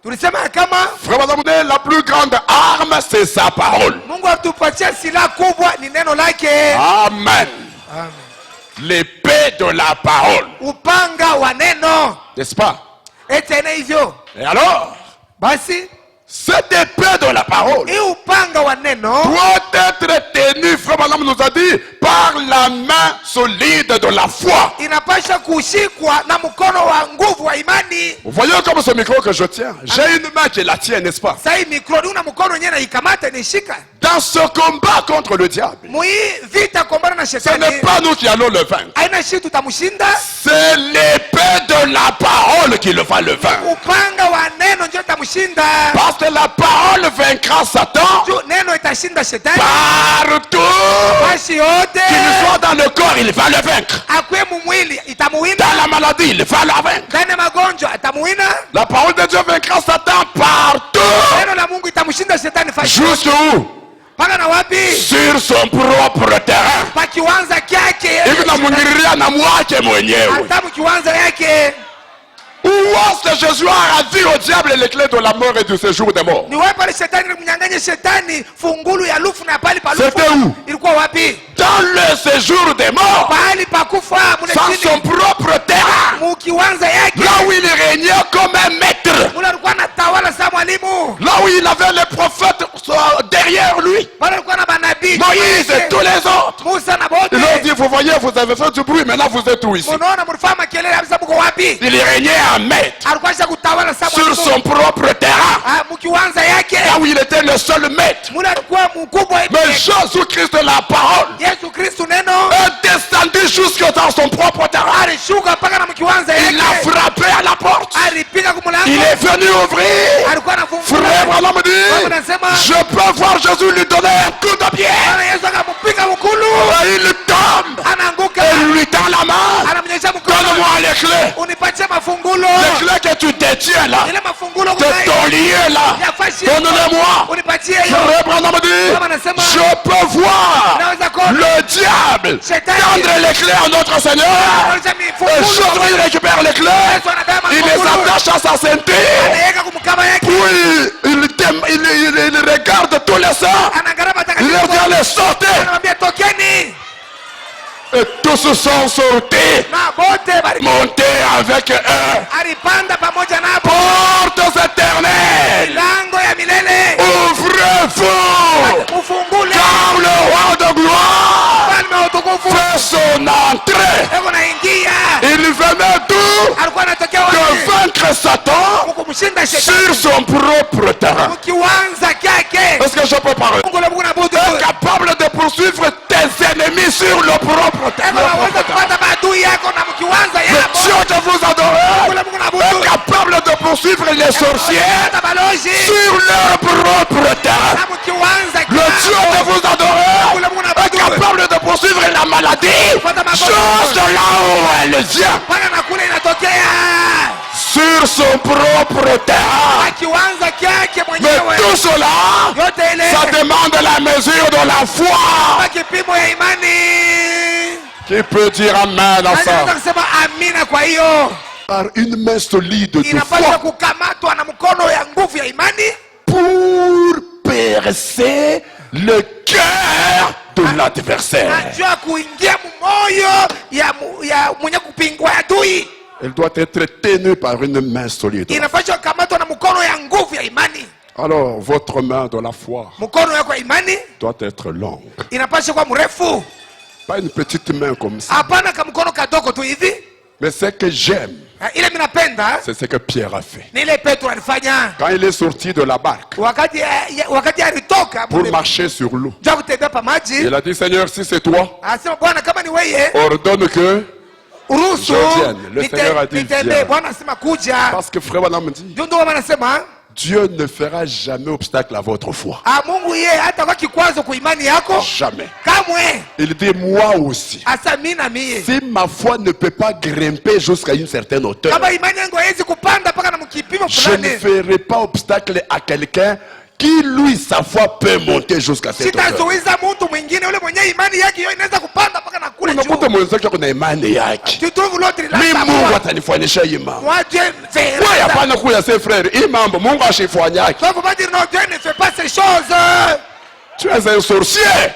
Tulisema kama Frère Madame, la plus grande arme, c'est sa parole. Mungu atupatie silaha kubwa ni neno lake. Amen. Amen. L'épée de la parole. Upanga wa neno. N'est-ce pas? Tena hivyo. Et alors, Basi cette épée de la parole hii upanga wa neno doit être tenue, Frère Madame nous a dit, par la main solide de la foi. inapasha kushikwa na mkono wa nguvu wa imani. Vous voyez comme ce micro que je tiens? J'ai une main qui la tient, n'est-ce pas? Sasa hii mikro una mkono wenyewe na ikamata nishika. Dans ce combat contre le diable, Mui vita kombana na ce shetani. n'est pas nous qui allons le vaincre. Aina shi tutamshinda. C'est l'épée de la parole qui le va le vaincre. Upanga wa neno ndio tamshinda. Parce que la parole vaincra Satan Neno itashinda shetani. partout. Basi yote Qu'il soit dans le corps, il va le vaincre. akwe mumwili itamuwinda. Dans la maladie, il va la vaincre. Ndani ya magonjwa atamuwina. La parole de Dieu vaincra Satan partout. Neno la Mungu itamshinda shetani fashi. Jusqu'où? mpaka na wapi? Sur son propre terrain. Pa kiwanza kyake. Hivi namwingilia na mwake mwenyewe. Hata mkiwanza yake. Où est-ce que Jésus a dit au diable les clés de la mort et du séjour des morts? Ni wapi shetani mnyang'anye shetani fungulu ya lufu na pali pa lufu? C'était où? Ilikuwa wapi? Dans le séjour des morts. Pali pa kufa mune Dans son propre terrain. Mukiwanza yake. Là où il régnait comme un maître. Mula alikuwa anatawala sa mwalimu. Là où il avait les prophètes derrière lui. Bado alikuwa na manabii. Moïse et tous les autres. Musa na bote. Ils leur dit, vous voyez, vous avez fait du bruit, maintenant vous êtes où ici? Munaona mlifanya kelele kabisa mko wapi? Il régnait un maître. Alikuwa kutawala sa Sur mwalimu. son propre terrain. Mkiwanza yake. Là où il était le seul maître. Mula alikuwa mkubwa. Mais Jésus-Christ de la parole. Yesu Kristo neno. Est descendu jusque dans son propre terrain. Alishuka mpaka na mkiwanza yake. Il a frappé à la porte. Alipiga kumulango. Il est venu ouvrir. Alikuwa anafungua. Frère Branham dit, je peux voir Jésus lui donner un coup de pied. Yesu akampiga mkulu. Et il tombe. Anaanguka. Et lui tend la main. Anamnyesha mkono. Donne-moi les clés. Unipatie mafungulo. Les clés que tu détiens là. Ile mafungulo De ton lieu là. Donne-les-moi. Unipatie hiyo. Frère Branham dit, je peux voir le diable tendre les clés à notre Seigneur. Et Jésus il récupère les clés. Il les attache à sa ceinture. Puis il regarde tous les saints. Il leur dit allez sortez. Et tous sont sortis. Montés avec eux. Portes éternelles. Ouvrez-vous. Car le roi de gloire fait son entrée. Il venait d'où? De vaincre Satan sur son propre terrain. Est-ce que je peux parler? Est capable de poursuivre tes ennemis sur le propre terrain. Le Dieu que vous adorez est capable de poursuivre les sorciers sur leur propre terrain. Le Dieu que vous adorez est capable de poursuivre la maladie juste là où elle vient. Sur son propre terrain. Mais tout cela, ça demande la mesure de la foi. Qui peut dire amen à ça? Par une main solide de foi. Pour percer le cœur de l'adversaire. Elle doit être tenue par une main solide. Alors, votre main de la foi doit être longue. Pas une petite main comme ça. Mais ce que j'aime, c'est ce que Pierre a fait. Quand il est sorti de la barque pour marcher sur l'eau, il a dit, Seigneur, si c'est toi, ordonne que je vienne. Le Seigneur a dit, viens. Parce que frère Branham dit, Dieu ne fera jamais obstacle à votre foi. Jamais. Il dit moi aussi. Si ma foi ne peut pas grimper jusqu'à une certaine hauteur, je ne ferai pas obstacle à quelqu'un qui lui sa foi peut monter jusqu'à cette hauteur. Unakuta mwenzake kuna imani yake. Mimi Mungu atanifanyisha hii mambo. Wewe hapana kuya se frère, hii mambo Mungu ashifanyaki. Tu es un sorcier.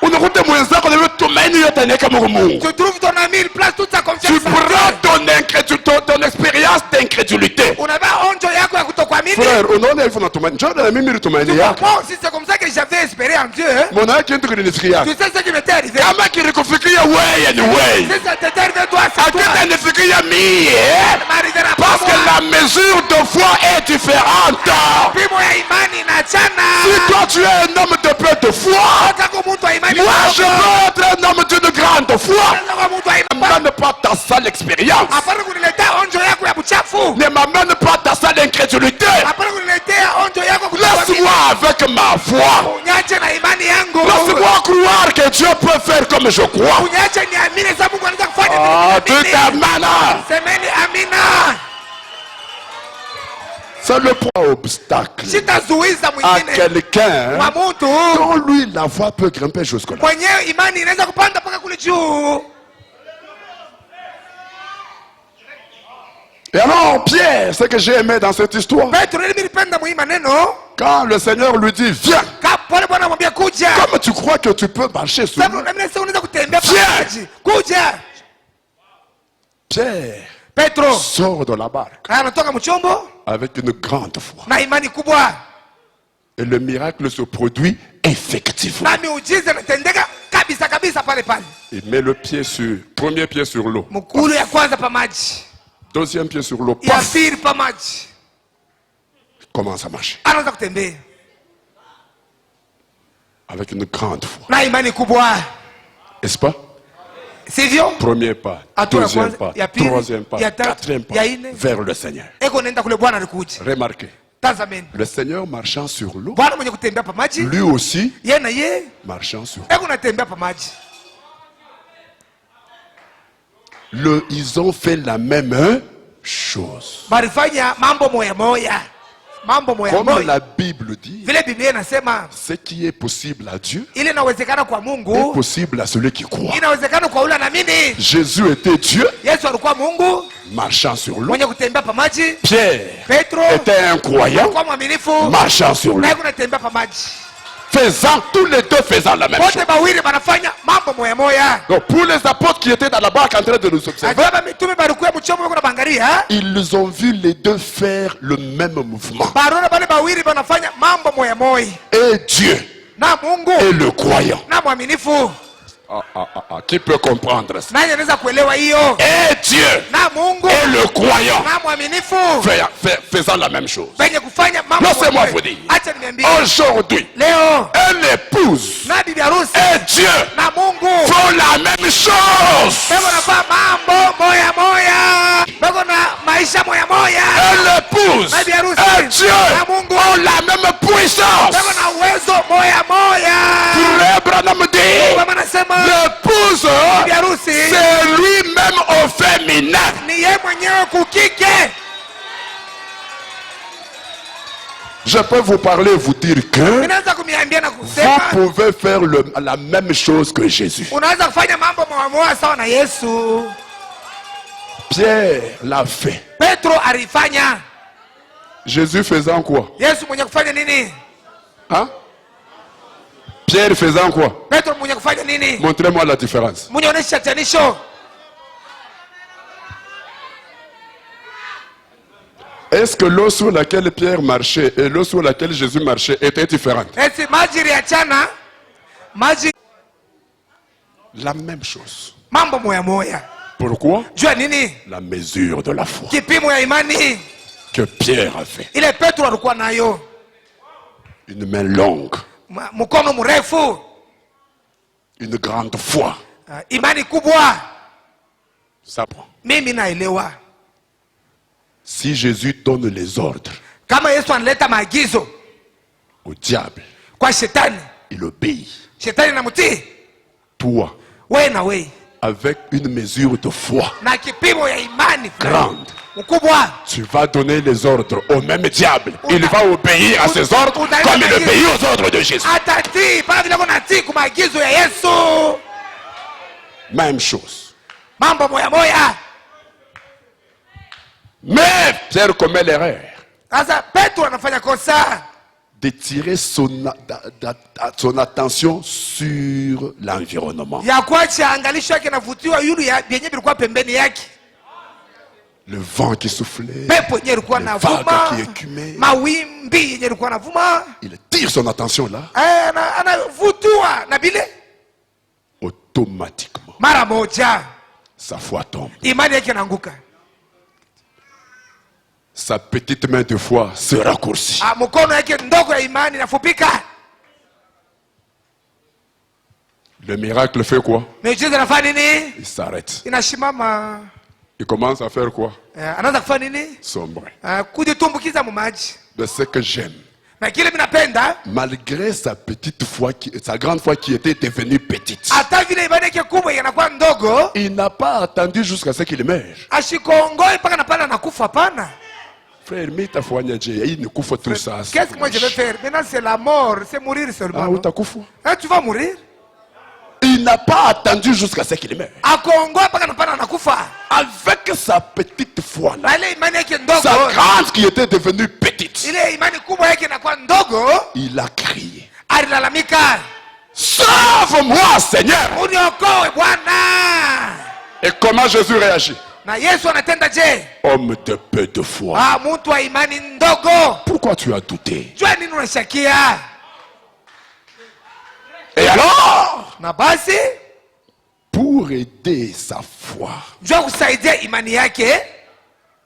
Unakuta mwenzako na tumaini yote anaweka Mungu. Tu trouves ton ami, il place toute sa confiance. Tu prends ton expérience d'incrédulité. Frère, unaona hivyo natumaini. Njoo na mimi tumaini yako. C'est comme ça que j'avais espéré en Dieu. Mbona kitu kilinifikia? Tu sais ce qui m'était arrivé? Kama kilikufikia wewe ni wewe. Si ça t'est arrivé toi, c'est toi. Akitanifikia mimi. Parce que la mesure de foi est différente. Si toi tu es un homme de peu de foi, moi je veux être un homme d'une grande foi. Ne m'amène pas ta sale expérience. Ne m'amène pas ta sale incrédulité. Laisse-moi avec ma foi. Laisse-moi croire que Dieu peut faire comme je crois. Ah, tout est mana. C'est le point obstacle sitazuiza à mwingine quelqu'un wa mtu dont lui la foi peut grimper jusque-là. mwenyewe imani inaweza kupanda mpaka kule juu. Et alors Pierre, ce que j'ai aimé dans cette histoire, Petro ili nilipenda muhii maneno, quand le Seigneur lui dit viens, pale Bwana anamwambia kuja. comme tu crois que tu peux marcher sur Sababu l'eau, na mimi sasa unaweza kutembea kwa Viens. maji. Kuja. Pierre Petro sort de la barque anatoka mchombo avec une grande foi. na imani kubwa, Et le miracle se produit effectivement. na miujiza inatendeka kabisa kabisa pale pale. Il met le pied sur, premier pied sur l'eau, Mkulu ya kwanza pa maji, deuxième pied sur l'eau, ya paf, pili pa maji, commence à marcher anaanza kutembea avec une grande foi. na imani kubwa, N'est-ce pas? sivyo? Premier pas, Hatua ya deuxième kwanza, pas, ya pili, troisième pas, ya tatu, quatrième pas, ya nne. vers le Seigneur. Eko nenda kule Bwana alikuja. Remarquez, Tazameni, le Seigneur marchant sur l'eau, Bwana mwenye kutembea pa maji, lui aussi yeye na yeye marchant sur l'eau. eko natembea pa maji. Ils ont fait la même chose. Barifanya mambo moya moya, mambo moya Comme moya. la Bible dit, Vile Biblia inasema ce qui est possible à Dieu ile inawezekana kwa est Mungu, possible à celui qui croit. inawezekana kwa ule anaamini. Jésus était Dieu Yesu alikuwa Mungu marchant sur l'eau. mwenye kutembea pa maji. Pierre Petro était un croyant alikuwa mwaminifu marchant sur l'eau. na yeye anatembea pa maji. Faisant, tous les deux faisant la même chose. Wote bawili banafanya mambo moya moya. Donc pour les apôtres qui étaient dans la barque en train de nous observer, Baba mitume balikuwa mchombo kuna bangalia. ils ont vu les deux faire le même mouvement. Barona bale bawili banafanya mambo moya moya. Et Dieu Na Mungu et le croyant. na mwaminifu. Qui peut comprendre ça? Nani anaweza kuelewa hiyo? Et Dieu Na Mungu et le croyant na mwaminifu faisant la même chose. benye kufanya mambo. Laissez-moi vous dire. Acha niambie. Aujourd'hui, Leo une épouse na bibi harusi et Dieu na Mungu font la même chose. bego nafanya mambo moya moya. Bego na maisha moya moya. Et l'épouse et Dieu ont la même puissance. Bego na uwezo moya moya. Frère Branham dit, Mama nasema l'épouse, bibi harusi c'est lui-même au féminin. ni yeye mwenyewe kukike. Je peux vous parler et vous dire que Ninaweza kumiambia na vous kusema pouvez faire la même chose que Jésus. unaweza kufanya mambo moya moya sawa na Yesu. Pierre l'a fait. Petro alifanya. Jésus faisant quoi? Yesu mwenye kufanya nini? Hein? Pierre faisant quoi? Petro mwenye kufanya nini? Montrez-moi la différence. Mwenye onesha tanisho. Est-ce que l'eau sur laquelle Pierre marchait et l'eau sur laquelle Jésus marchait étaient différentes? Esi maji iliachana. Maji La même chose. mambo moya moya. Pourquoi? Jua nini? La mesure de la foi Kipimo ya imani que Pierre avait. ile Petro alikuwa nayo. Une main longue, Mkono mrefu, une grande foi. imani kubwa. Ça prend. Mimi naelewa Si Jésus donne les ordres kama Yesu analeta maagizo au diable, kwa shetani, il obéit. shetani namtii. Toi, Wewe na wewe avec une mesure de foi na kipimo ya imani grande, mkubwa, tu vas donner les ordres au même diable. Il va obéir à ses ordres comme il obéit aux ordres de Jésus. atatii pale vile natii kwa maagizo ya Yesu. Même chose. Mambo moya moya. Mais Pierre commet l'erreur Sasa Petro anafanya kosa de tirer son attention sur l'environnement. ya kuacha angalisho yake navutiwa yule ya vyenye vilikuwa pembeni yake. Le vent qui soufflait, Pepo yenye ilikuwa les navuma, vagues qui écumaient. mawimbi yenye ilikuwa navuma, Il tire son attention là, anavutiwa na bile. automatiquement, Mara moja sa foi tombe. imani yake inaanguka. Sa petite main de foi se raccourcit. Mkono yake ndogo ya imani inafupika. Le miracle fait quoi? Miujiza inafanya nini? Il s'arrête. Inashimama. Il commence à faire quoi? Anaanza kufanya nini? Sombre. Kujitumbukiza mu maji. De ce que j'aime. Na kile mimi napenda, Malgré sa petite foi, sa grande foi qui était devenue petite, hata vile imani yake kubwa inakuwa ndogo, il n'a pas attendu jusqu'à ce qu'il meure. ashikongoi mpaka na pale anakufa. Hapana, Frère, il ne couvre tout ça. Qu'est-ce que moi je vais faire? Maintenant c'est la mort, c'est mourir seulement. Ah, non? Hein, tu vas mourir? Il n'a pas attendu jusqu'à ce qu'il meure. Avec sa petite foi là, sa grande qui était devenue petite, il a crié. Sauve-moi, Seigneur! Et comment Jésus réagit? Homme de peu de foi. Pourquoi tu as douté? Et alors, pour aider sa foi,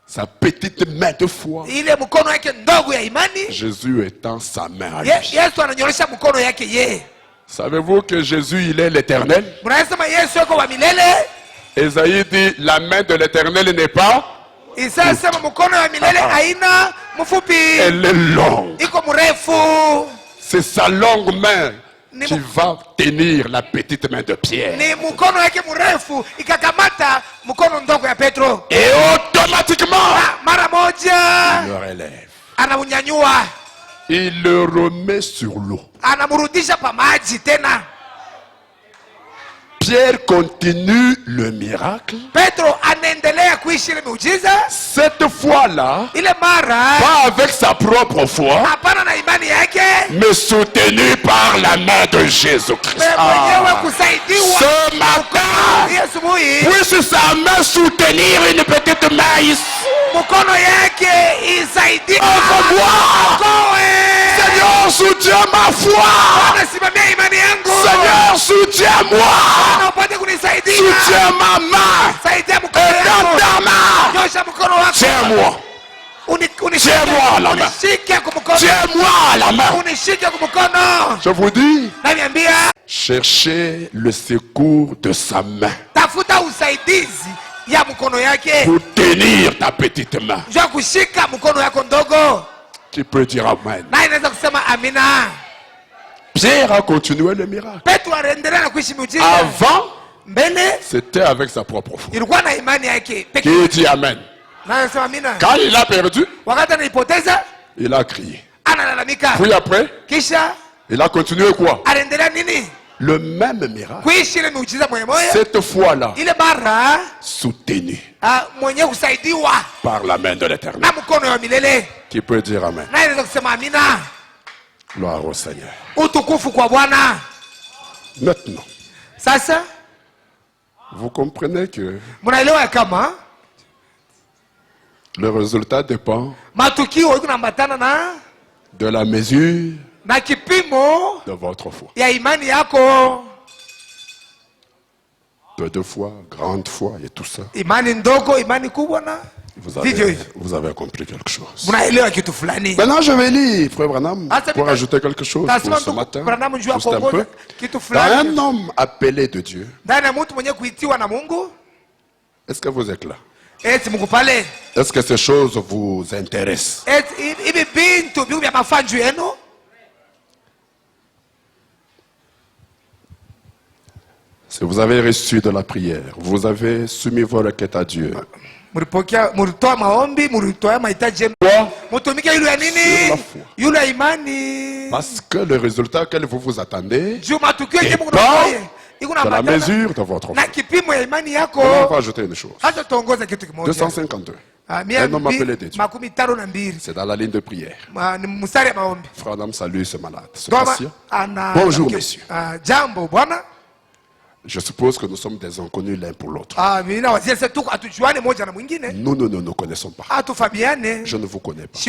sa petite main de foi, Jésus étend sa main à lui. Savez-vous que Jésus, il est l'éternel? Esaïe dit, la main de l'éternel n'est pas. Elle est longue. C'est sa longue main qui va tenir la petite main de Pierre. Et automatiquement, il le relève. Il le remet sur l'eau. Pierre continue le miracle. Cette fois-là, pas avec sa propre foi, mais soutenu par la main de Jésus-Christ. Ce matin, puisse sa main soutenir une petite main ici. Seigneur, soutiens ma foi. Seigneur, soutiens-moi. Soutiens ma main. Et dans ta main, tiens-moi. Tiens-moi à la main. Tiens-moi à la main. Je vous dis, cherchez le secours de sa main pour tenir ta petite main. Qui peut dire amen? Pierre a continué le miracle. Avant, c'était avec sa propre foi. Qui dit amen? Quand il a perdu, il a crié. Puis après, il a continué quoi? Le même miracle. Cette fois-là, soutenu par la main de l'Éternel. Qui peut dire amen? Gloire au Seigneur. Maintenant, vous comprenez que le résultat dépend de la mesure de votre foi. Peu de foi, grande foi et tout ça. Vous avez compris quelque chose. Maintenant, je vais lire, frère Branham, pour ajouter quelque chose pour ce matin. Juste un peu. Dans un homme appelé de Dieu, est-ce que vous êtes là? Est-ce que ces choses vous intéressent? Si vous avez reçu de la prière, vous avez soumis vos requêtes à Dieu. Parce que le résultat auquel vous vous attendez dépend de la mesure de votre foi. On va ajouter une chose. 252. Un homme appelé de Dieu. C'est dans la ligne de prière. Frère Adam salue ce malade, ce patient. Bonjour, messieurs. Je suppose que nous sommes des inconnus l'un pour l'autre. Nous ne nous connaissons pas. Je ne vous connais pas.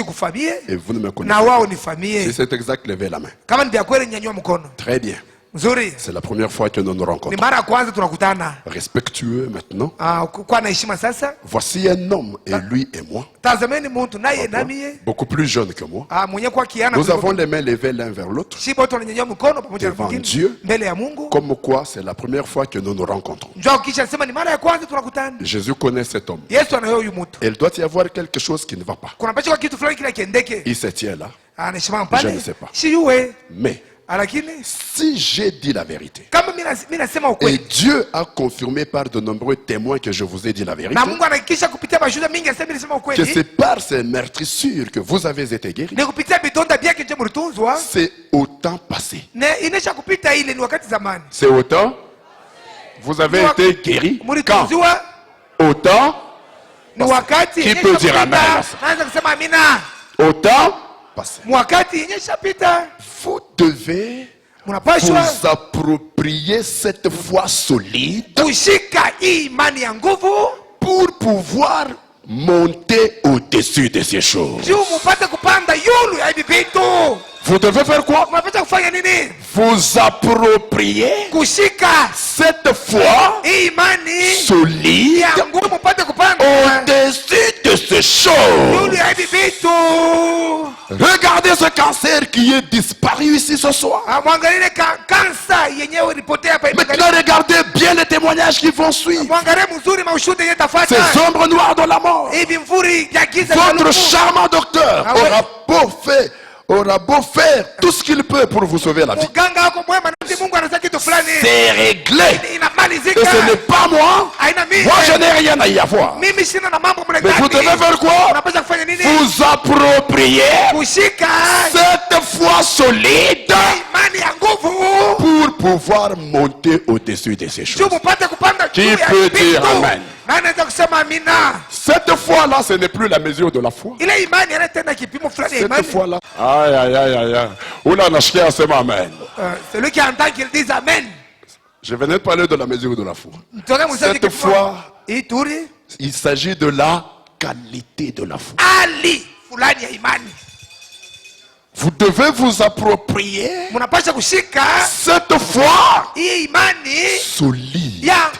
Et vous ne me connaissez pas. Si c'est exact, levez la main. Très bien. C'est la première fois que nous nous rencontrons. Respectueux maintenant. Voici un homme, et lui et moi. Beaucoup plus jeune que moi. Nous avons les mains levées l'un vers l'autre devant Dieu. Comme quoi c'est la première fois que nous nous rencontrons. Jésus connaît cet homme. Il doit y avoir quelque chose qui ne va pas. Il se tient là. Je ne sais pas. Mais lakini si j'ai dit la vérité, kama mimi nasema et ukweli Dieu a confirmé par de nombreux témoins que je vous ai dit la vérité, na Mungu anahakikisha kupitia mashuhuda mingi asema nilisema que ukweli, c'est par ces meurtrissures que vous avez été guéris, ni kupitia vidonda vyake ndio mlitunzwa, c'est au temps passé. na inesha kupita ile ni wakati zamani. C'est au temps. Vous avez été guéris quand? Mlitunzwa Au temps. ni wakati Qui inesha peut dire kupita. amen? Naanza kusema amina. Au temps passé. Wakati inesha pita, Vous devez mnapashwa vous approprier cette foi solide kushika hii imani ya nguvu pour pouvoir monter au-dessus de ces choses. juu mupate kupanda yulu ya hivi vitu. Vous devez faire quoi? Mnapaswa kufanya nini? Vous approprier Kushika cette foi hii imani solide ya nguvu mupate kupanda au-dessus de ces choses. yulu ya hivi vitu. Regardez ce cancer qui est disparu ici ce soir. Mwangalie kansa yenyewe ilipotea hapa. Maintenant, regardez bien les témoignages qui vont suivre. Mwangalie mzuri maushuhuda yenye tafuata. Ces ombres noires de la mort. Hivi mvuri ya giza ya Votre lugu. charmant docteur Ah ouais. aura beau faire tout ce qu'il peut pour vous sauver la vie. Mganga wako mwema na Mungu anataka kitu fulani. C'est réglé. Et Inamalizika. ce n'est pas moi. Haina mimi. Moi, je n'ai rien à y avoir. Mimi sina na mambo mle Mais vous devez faire quoi? Unapaswa kufanya nini? Vous approprier Kushika cette foi solide imani ya nguvu. pour pouvoir monter au-dessus de ces choses. Juu mupate kupanda Qui juu ya peut vitu. dire amen? Na anaweza kusema amina. Cette foi-là, ce n'est plus la mesure de la foi. Ile imani anatenda kipimo fulani ya Cette imani. foi-là. Aïe, aïe, aïe, aïe, aïe. Oula, nashikia asema amen. Celui qui entend qu'il dise amen. Je venais de parler de la mesure de la foi. Cette Cette foi, ituri il s'agit de la qualité de la foi. ali fulani ya imani. Vous devez vous approprier Mnapaswa kushika cette foi hii imani solide ya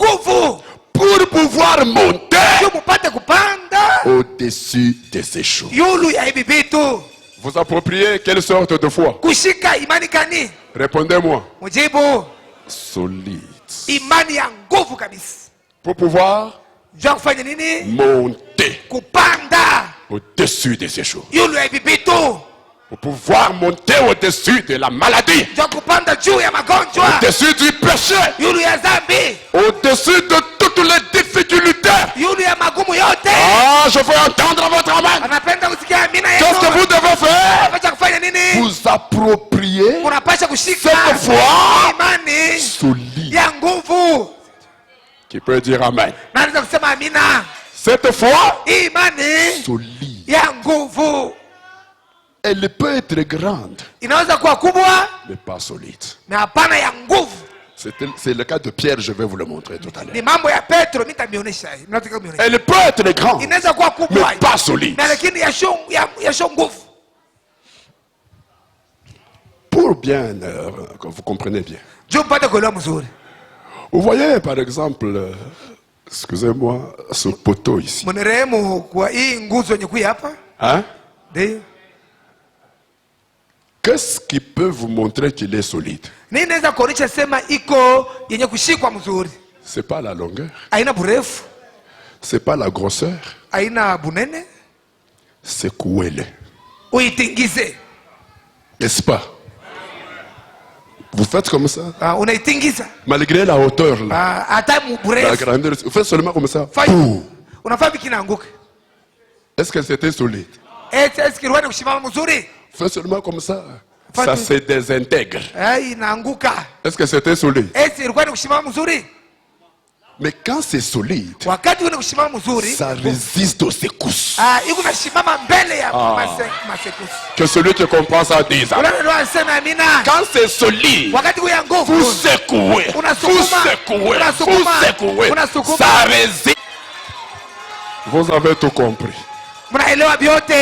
nguvu pour pouvoir monter juu mupate kupanda au-dessus de ces choses. yulu ya hivi vitu. Vous appropriez quelle sorte de foi? Kushika imani kani? Répondez-moi. Mujibu Solide. imani ya nguvu kabisa. Pour pouvoir Juu ya kufanya nini? monter Kupanda au-dessus de ces choses. yulu ya hivi vitu. Pour pouvoir monter au-dessus de la maladie. Juu ya kupanda juu ya magonjwa. Au-dessus du péché. Yulu ya zambi. Au-dessus de toutes les difficultés. Yulu ya magumu yote. Ah, je veux entendre votre amen. Anapenda kusikia amina yenu. Qu'est-ce que vous devez faire? Unapaswa kufanya nini? Vous approprier Unapaswa kushika cette foi imani solide. ya nguvu. Qui peut dire amen? Na anaweza kusema amina. Cette foi Imani solide. ya nguvu Elle peut être grande, inaweza kuwa kubwa mais pas solide. na hapana ya nguvu. C'est le cas de Pierre, je vais vous le montrer tout à l'heure. Ni mambo ya Petro, nitamionyesha. Mnataka kunionyesha. Elle peut être grande, Inaweza kuwa kubwa mais pas solide. na lakini ya sho nguvu. Pour bien que vous compreniez bien. Juu mpate kuelewa mzuri. Vous voyez, par exemple, excusez-moi, ce poteau ici. Mnirehemu kwa hii nguzo yenye kuja hapa. Hein? Ndio. Qu'est-ce qui peut vous montrer qu'il est solide? Nini naweza kuonyesha sema iko yenye kushikwa mzuri. C'est pas la longueur, Haina burefu, c'est pas la grosseur, haina bunene. c'est kuele. Uitingize. N'est-ce pas? Vous faites comme ça, Unaitingiza. malgré la hauteur, là, Hata la burefu. grandeur. Vous faites seulement comme ça. Fai. Unafaa vikinaanguka. Est-ce que c'était solide? Est-ce que ruwani kushimama mzuri? Faites seulement comme ça. Fai. Ça se désintègre. Inaanguka. Est-ce que c'était solide? Ilikuwa ni kusimama mzuri. Mais quand c'est solide, Wakati una kusimama mzuri, ça résiste aux secousses. iko nasimama mbele ya masekusi. Que celui qui comprend ça dise. Unaona ndio anasema amina. Quand c'est solide, Wakati kuya nguvu, vous secouez, vous secouez, vous secouez, ça résiste. Vous avez tout compris. mnaelewa vyote.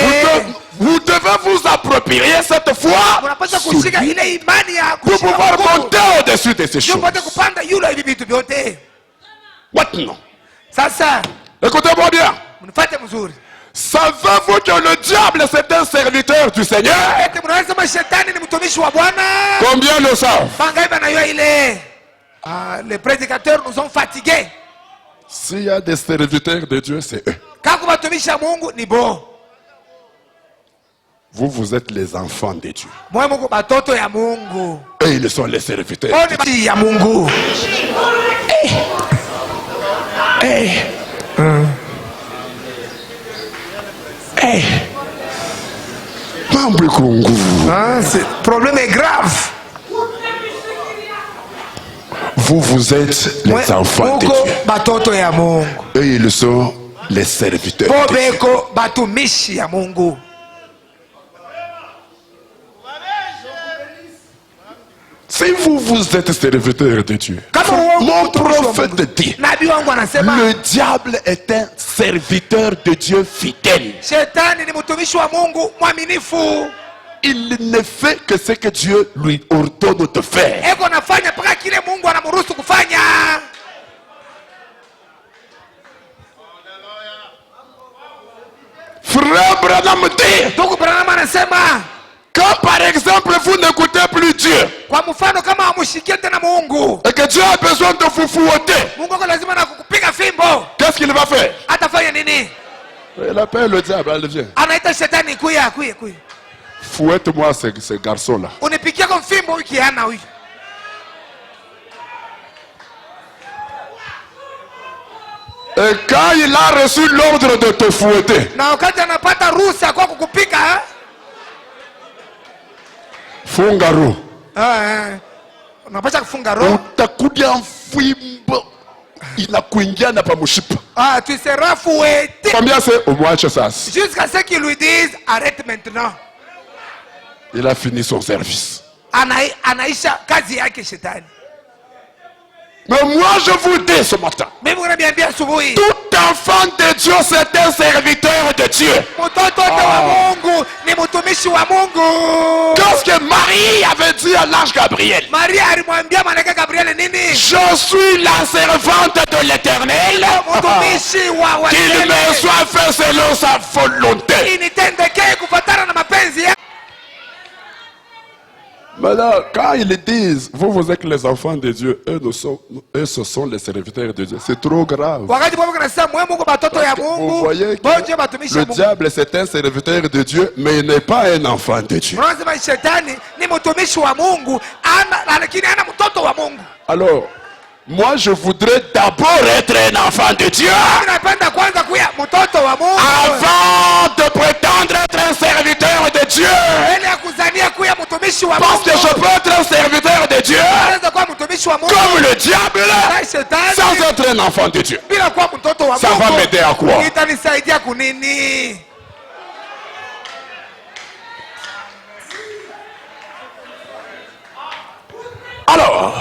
Vous devez vous approprier cette foi Mnapaswa kushika ile imani ya pour pouvoir monter au-dessus de ces choses. Mpate kupanda yule hivi vitu vyote. Maintenant, Sasa écoutez-moi bien. mnifuate mzuri. Savez-vous que le diable c'est un serviteur du Seigneur? Eti mnaweza kama shetani ni mtumishi wa Bwana? Combien le savent? Bangapi banayua ile? Les prédicateurs nous ont fatigués. S'il y a des serviteurs de Dieu, c'est eux. Kako watumishi wa Mungu ni bo. Vous êtes les enfants de Dieu. mwe muko batoto ya Mungu. Et ils sont les serviteurs. Oni bati ya Mungu. Mambo iko nguvu. Le problème est grave. Vous êtes les enfants de Muko Dieu. batoto ya Mungu. Et ils sont les serviteurs de Dieu. Bobeko batumishi ya Mungu. Si vous êtes serviteurs de Dieu, Kama mon prophète dit, nabii wangu anasema le diable est un serviteur de Dieu fidèle. shetani ni mtumishi wa Mungu mwaminifu. Il ne fait que ce que Dieu lui ordonne de faire. Eko nafanya mpaka kile Mungu anamruhusu kufanya. Frère Branham dit, Ndugu Branham anasema quand par exemple vous n'écoutez plus Dieu, kwa mfano kama hamushikie tena Mungu, et que Dieu a besoin de vous fouetter, Mungu ako lazima na kukupiga fimbo. qu'est-ce qu'il va faire? Atafanya nini? Il appelle le diable, allez viens. Anaita shetani, kuya. Fouette-moi ce garçon-là. Unipikia kwa fimbo wiki hana huyu. Et quand il a reçu l'ordre de te fouetter, Na wakati anapata ruhusa kwa kukupiga, Fungaro, unapasha kufunga roho. utakuja mfimbo inakuingia na pamushipa. Tu seras fouetté Combien c'est umwache sasa? jusqu'à ce qu'ils lui disent arrête maintenant. Il a fini son service. Anaisha kazi yake shetani. Mais moi je vous dis ce matin, Mimi unaniambia asubuhi, tout enfant de Dieu c'est un serviteur de Dieu. mtoto wote wa Mungu ni mtumishi wa Mungu. Qu'est-ce que Marie avait dit à l'ange Gabriel? Maria alimwambia malaika Gabriel nini? Je suis la servante de l'Éternel, Mtumishi wa qu'il me soit fait selon sa volonté. initendekee kufuatana na mapenzi yake. Maintenant, quand ils disent, vous êtes les enfants de Dieu, eux ce sont les serviteurs de Dieu, c'est trop grave. Wakati Mungu anasema mwe Mungu batoto ya Vous Mungu, voyez que bonje batumishi ya le Mungu. diable c'est un serviteur de Dieu, mais il n'est pas un enfant de Dieu. Unasema shetani ni mtumishi wa Mungu, lakini ana mtoto wa Mungu. Alors, moi je voudrais d'abord être un enfant de Dieu Mimi napenda kwanza kuya mtoto wa Mungu avant de prétendre être un serviteur de Dieu. ile ya kuzania kuya mtumishi wa Parce que Mungu. je peux être un serviteur de Dieu Anaweza kuwa mtumishi wa Mungu comme le diable na shetani sans être un enfant de Dieu. bila kuwa mtoto wa Ça Mungu. va m'aider à quoi? Itanisaidia kunini? Alors,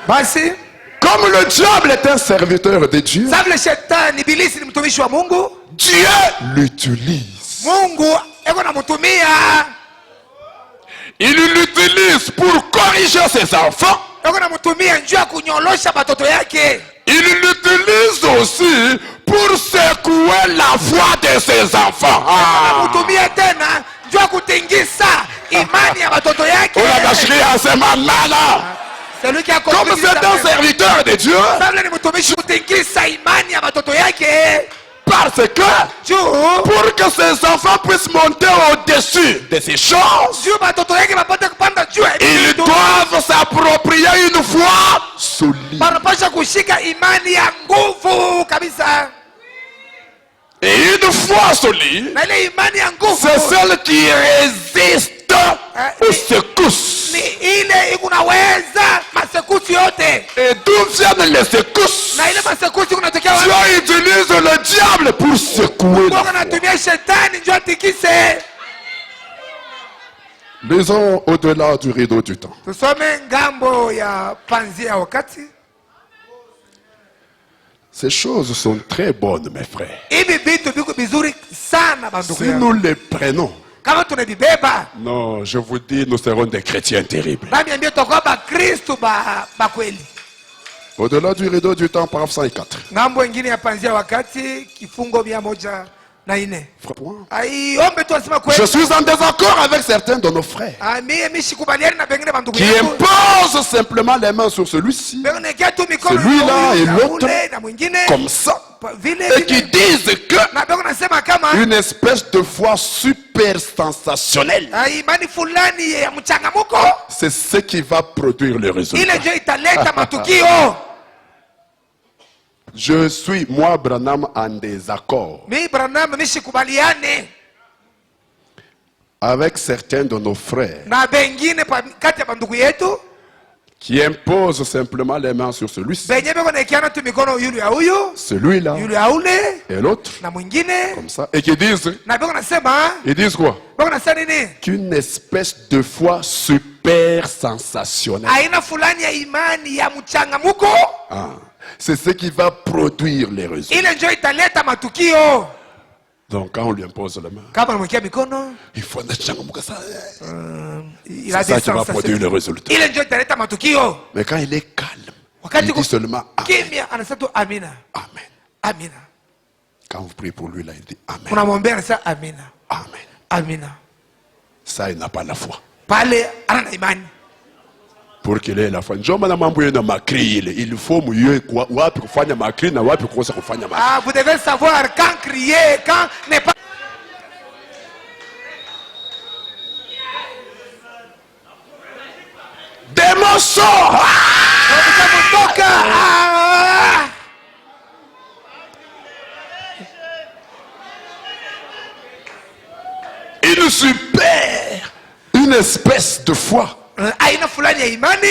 Basi comme le diable est un serviteur de Dieu, sababu le shetani ibilisi ni mtumishi wa Mungu, Dieu l'utilise. Mungu eko namtumia, Il l'utilise pour corriger ses enfants. eko namtumia njoo ya kunyolosha batoto yake. Il l'utilise aussi pour secouer la foi de ses enfants. Namtumia tena njoo ya kutingisa imani ya batoto yake. Unabashiria asema nana. Celui qui a Comme compris c'est un serviteur de Dieu, sababu ni mtumishi kutingisa imani ya batoto yake. parce que Juu pour que ses enfants puissent monter au-dessus de ces choses, juu batoto yake bapate kupanda juu ya ils vitu. doivent s'approprier une foi solide. Wanapasha kushika imani ya nguvu kabisa, Et une foi solide, na ile imani ya nguvu c'est celle qui résiste aux secousses. ni ile ikunaweza masekusi yote, Et d'où viennent les secousses? na ile masekusi kunatokea Dieu wapi? utilise le diable pour secouer la Mungu foi. anatumia shetani njoo atikise. Lisons au-delà du rideau du temps. Tusome ngambo ya panzia ya wakati. Ces choses sont très bonnes, mes frères. Hivi vitu viko vizuri sana bandugu Si yangu, nous les prenons, kama tunavibeba, non, je vous dis, nous serons des chrétiens terribles. nami ambia tutakuwa bakristu ba kweli. Au-delà du rideau du temps, paragraphe 104. Ngambo ingine ya panzia ya wakati, kifungo 104. Aiombe tu asema kweli. Je suis en désaccord avec certains de nos frères Mimi sikubaliani na pengine bandugu qui yangu. imposent simplement les mains sur celui-ci, Pengine kia tu mikono celui-là ya et huyu, na l'autre, ule, na mwingine. comme ça, et qui disent que na beko nasema kama une espèce de foi super sensationnelle, imani fulani ya mchangamuko c'est ce qui va produire le résultat. ile ndio italeta matukio. Je suis, moi, Branham, en désaccord Mi Branham mishikubaliane avec certains de nos frères na bengine kati ya bandugu yetu qui imposent simplement les mains sur celui-ci, benye beko nekiana tu mikono yulu ya huyu celui-là yulu ya ule et l'autre, na mwingine comme ça, et qui disent, na beko nasema ils disent quoi? beko nasema nini? Qu'une espèce de foi super sensationnelle. Aina fulani ya imani ya mchangamuko C'est ce qui va produire les résultats. ile ndio italeta matukio. Donc quand on lui impose la main, Kama namwekea mikono il faut changamuka ça. il a C'est ça des qui va produire le sensations. résultat. Ile ndio italeta matukio. Mais quand il est calme, Wakati il dit seulement Amen. kimya anasema tu amina. Amen. Amina. Quand vous priez pour lui, là, il dit Amen. Unamwombea anasema amina. Amen. Amina. Ça, il n'a pas la foi. Pale ana na imani. Pour qu'il ait la foi. Njoo mana mambo yenu na makri ile. Il faut muyue wapi kufanya makri na wapi kukosa kufanya makri. Vous devez savoir quand crier, quand ne pas. Démon sort! Une super, une espèce de foi Aina fulani ya imani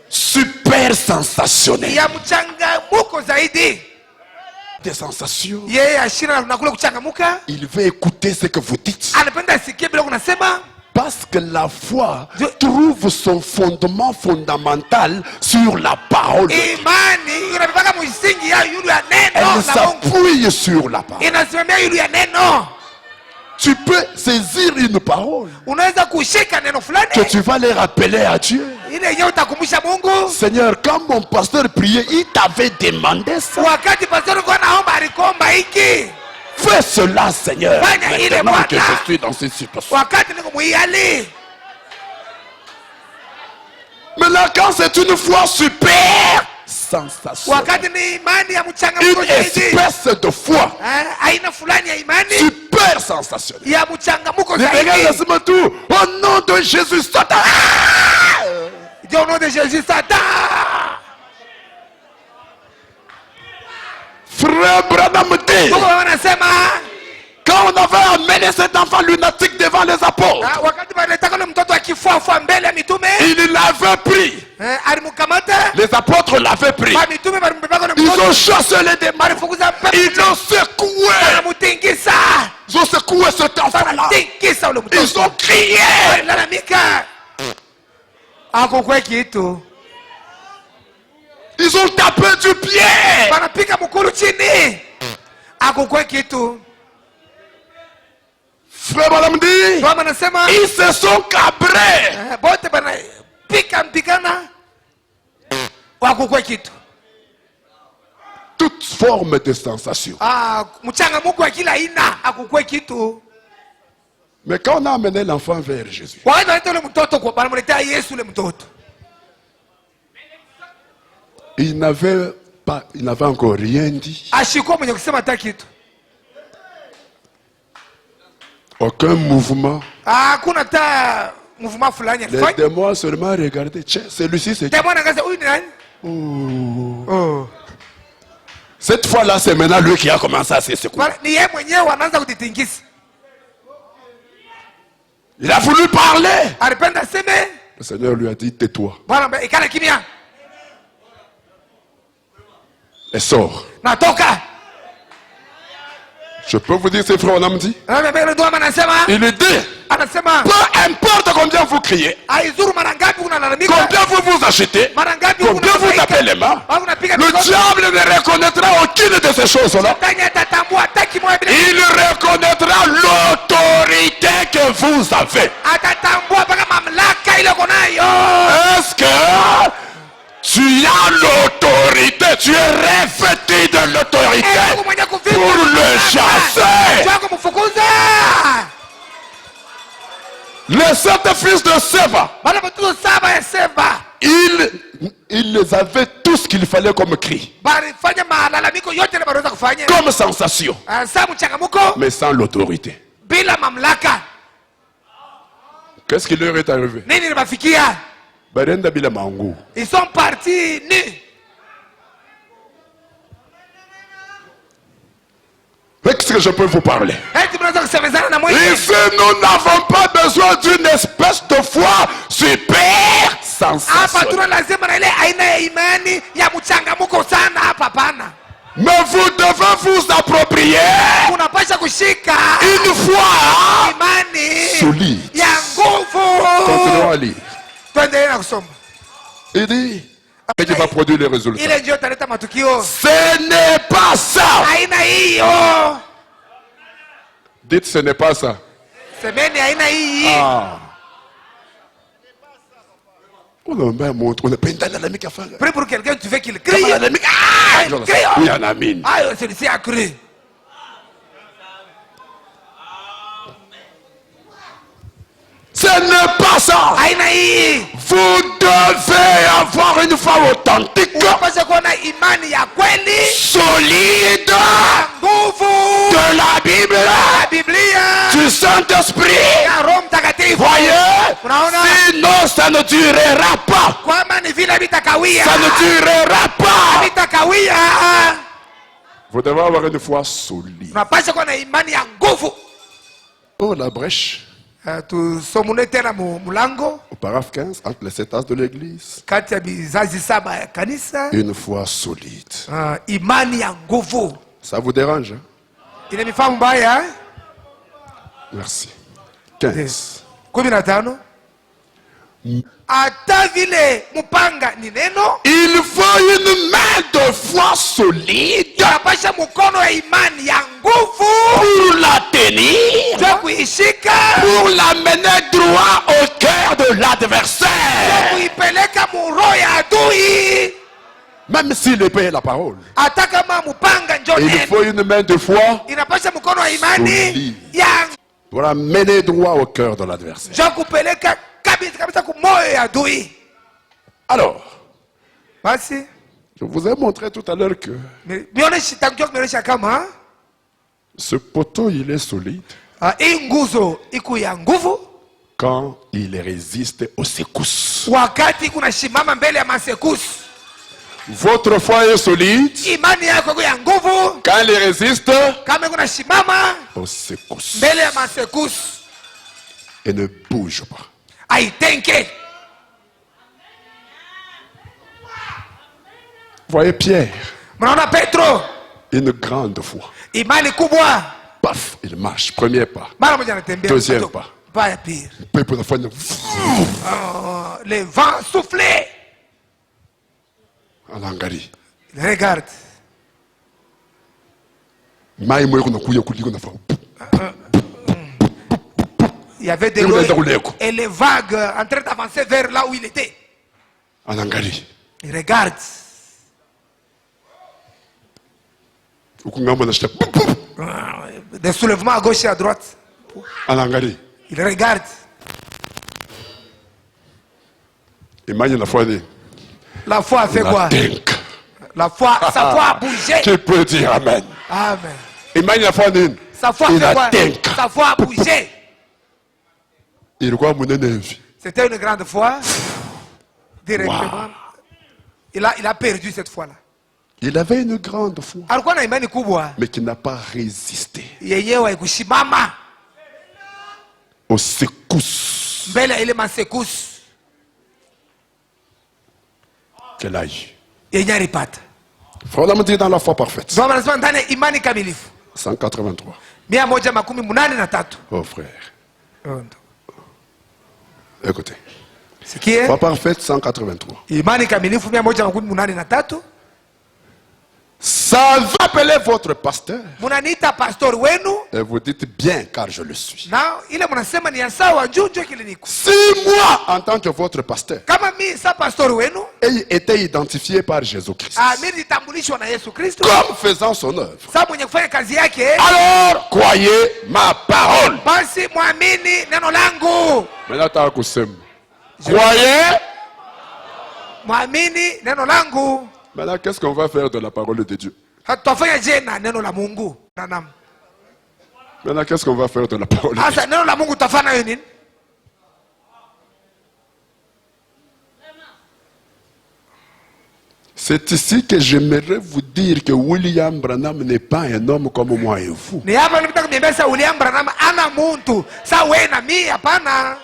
super sensationnelle. ya mchangamuko zaidi. Des sensations. Yeye ashira na kule kuchangamuka. Il veut écouter ce que vous dites. Anapenda asikie bila unasema. Parce que la foi trouve son fondement fondamental sur la parole. Imani inabeba msingi ya yule ya neno Elle la Mungu. s'appuie sur la parole. Inasimamia yule ya neno. Tu peux saisir une parole Unaweza kushika neno fulani. que tu vas les rappeler à Dieu. Ile yenyewe utakumbusha Mungu. Seigneur, quand mon pasteur priait, il t'avait demandé ça. Wakati pastor kwa naomba alikomba hiki. Fais cela, Seigneur. Fanya ile Maintenant que Bwana. je suis dans cette situation. Wakati niko muiali. Maintenant, quand c'est une foi super sensationnelle, Wakati ni imani ya une mchangamuko zaidi. espèce de foi Aina fulani ya imani super sensationnelle. ya mchangamuko Les zaidi. gars, laisse-moi tout. Au nom de Jésus, Satan. Dieu au nom de Jésus, Satan. Frère Branham dit, Mungu anasema quand on avait amené cet enfant lunatique devant les apôtres, wakati wanataka ule mtoto akifuafua mbele ya mitume, il l'avait pris. alimkamata. Les apôtres l'avaient pris. Ba mitume balimbebaka na Ils mtoto. ont chassé les démons. Balifukuza pepo. Ils l'ont secoué. Wanamutingisa. Ils ont secoué cet enfant-là. Tingisa ule mtoto. Ils ont crié. Walilalamika. Akokwe kitu. Ils ont tapé du pied. Banapika mkulu chini. Akokwe kitu. Frère Madame dit, Mama anasema ils se sont cabrés. bote bana pika mpikana. Wakokwe kitu. Toute forme de sensation. Mchangamuko wa kila aina akokwe kitu. Mais quand on a amené l'enfant vers Jésus, Wakati wanaleta ule mtoto kwa banamletea Yesu ule mtoto. il n'avait encore rien dit. Ashikuwa mwenye kusema hata kitu. Aucun mouvement. Hakuna hata mouvement fulani Les alifanya. démons seulement regardaient. Tiens, celui-ci c'est. Demona kaza huyu ni nani? Oh. Cette fois-là, c'est maintenant lui qui a commencé à se secouer. Ni yeye mwenyewe anaanza kujitingisa. Il a voulu parler. Alipenda seme. Le Seigneur lui a dit, tais-toi Bwana ikala kimya. et sors. Natoka. Je peux vous dire, c'est frère, on a dit. Il dit, Anasema peu importe combien vous criez, haizuru mara ngapi unalalamika, combien vous achetez, mara ngapi combien vous tapez les mains, le diable ne reconnaîtra aucune de ces choses-là. Il reconnaîtra l'autorité que vous avez. Est-ce que tu as l'autorité, tu es revêtu de l'autorité pour le chasser? Les 7 fils de Séba, ils les avaient tous ce qu'il fallait comme cri, balifanya malalamiko yote ile baliweza kufanya comme sensation, saa mchangamuko mais sans l'autorité. bila mamlaka. Qu'est-ce qui leur est arrivé? Nini libafikia? Barenda bila mangu. Ils sont partis nus. Qu'est-ce que je peux vous parler? Eti mnaweza kusemezana na mwili. Ici, nous n'avons pas besoin d'une espèce de foi super Hapa sensationnelle. tuna lazima na ile aina ya imani ya mchangamuko sana hapa pana. Mais vous devez vous approprier Unapasha kushika une foi imani solide. ya Continuons nguvu. à lire. Tuendelee na kusoma. Il dit, et qui va produire les résultats. Ile ndio italeta matukio. Ce n'est pas ça. Aina hiyo. Dites, ce n'est pas ça. Semeni aina hii. Ah. On a même montré, on a pas une dynamique à faire. Prie pour quelqu'un, tu veux qu'il Comment crie. la dynamique? Ah! Crie. Oui, en amine. Ah, celui-ci a cru. Ce n'est pas ça. Aina hii. Vous devez avoir une foi authentique, Unapasha kuwa na imani ya kweli. solide, Nguvu. de la Bible, Ya Biblia. du Saint-Esprit. Ya Roho Mtakatifu. Voyez, Unaona? sinon ça ne durera pas. Kwamba ni vile vitakawia. Ça ne durera pas. Vitakawia. Vous devez avoir une foi solide. Unapasha kuwa na imani ya nguvu. Oh, la brèche. Tusomune tena mulango Au paragraphe 15, entre les 7 as de l'église. kati ya bizazi saba ya kanisa. Une foi solide. Imani ya nguvu. Ça vous dérange, hein? Ina mifahamu mbaya. Merci. 15. 15. Hata vile mupanga ni neno, Il faut une main de foi solide inapasha mkono ya imani ya nguvu pour la tenir, za kuishika, pour la mener droit au cœur de l'adversaire. kuipeleka muroho ya adui. Même s'il épée la parole. Hata kama mupanga njo Il neno, faut une main de foi inapasha mkono ya imani solide ya pour la mener droit au cœur de l'adversaire. njo kupeleka kabisa kabisa kumoyo ya adui. Alors, Basi je vous ai montré tout à l'heure que mionyesha kama ce poteau, il est solide hii nguzo iku ya nguvu quand il résiste aux secousses. wakati kuna shimama mbele ya masekusi. Votre foi est solide Imani yako iko ya nguvu quand il résiste kama kuna shimama aux secousses mbele ya masekusi, et ne bouge pas. aitenke. Voyez Pierre, Mnaona Petro, une grande foi. imani kubwa, Paf, il marche, premier pas. mara moja anatembea. Deuxième pas. Pas ya pili. Pepo nafanya Le vent soufflait. anaangalia. Regarde. Mai moyo kunakuja kuliko nafanya. Il y avait des Et l'eau unaenda kuleko. et les vagues en train d'avancer vers là où il était. Anaangalia. Il regarde. Ukungamba na shita. Des soulèvements à gauche et à droite. Anaangalia. Il regarde. Imani nafanya. La foi a fait quoi? Natenka. La foi, sa foi a bougé. Qui peut dire amen? Amen. Imani nafanya. Sa foi a fait quoi? Inatenka. Sa foi a bougé. Ilikuwa munene hivi. C'était une grande foi. Directement. Wow. Il a perdu cette fois-là. Il avait une grande foi, Alikuwa na imani kubwa mais qui n'a pas résisté yenyewe haikusimama aux secousses mbele ya ile masekusi qu'elle a eues. yenye alipata. Frère, on me dit dans la foi parfaite. Ndio maana nasema ndani ya imani kamilifu 183. 183. Oh frère, écoutez. Sikie, Foi parfaite 183. imani kamilifu 183. Ça va appeler votre pasteur. Munaniita pastor wenu Et vous dites bien car je le suis. na ile mnasema ni sawa njoo kile niko. Si moi, en tant que votre pasteur, Kama mimi sa pastor wenu, ai été identifié par Jésus-Christ mimi nitambulishwa na Yesu Kristo comme faisant son œuvre, sasa mwenye kufanya kazi yake, alors croyez ma parole. basi muamini neno langu. Maintenant, tu as croyez Muamini neno langu. Maintenant, qu'est-ce qu'on va faire de la parole de Dieu? Tutafanya je na neno la Mungu? Nanam. Maintenant, qu'est-ce qu'on va faire de la parole de Dieu? Asa neno la Mungu tutafanya nayo nini? C'est ici que j'aimerais vous dire que William Branham n'est pas un homme comme moi et vous. Ni hapa nilitaka kuniambia sasa William Branham ana muntu. Sasa wewe na mimi hapana.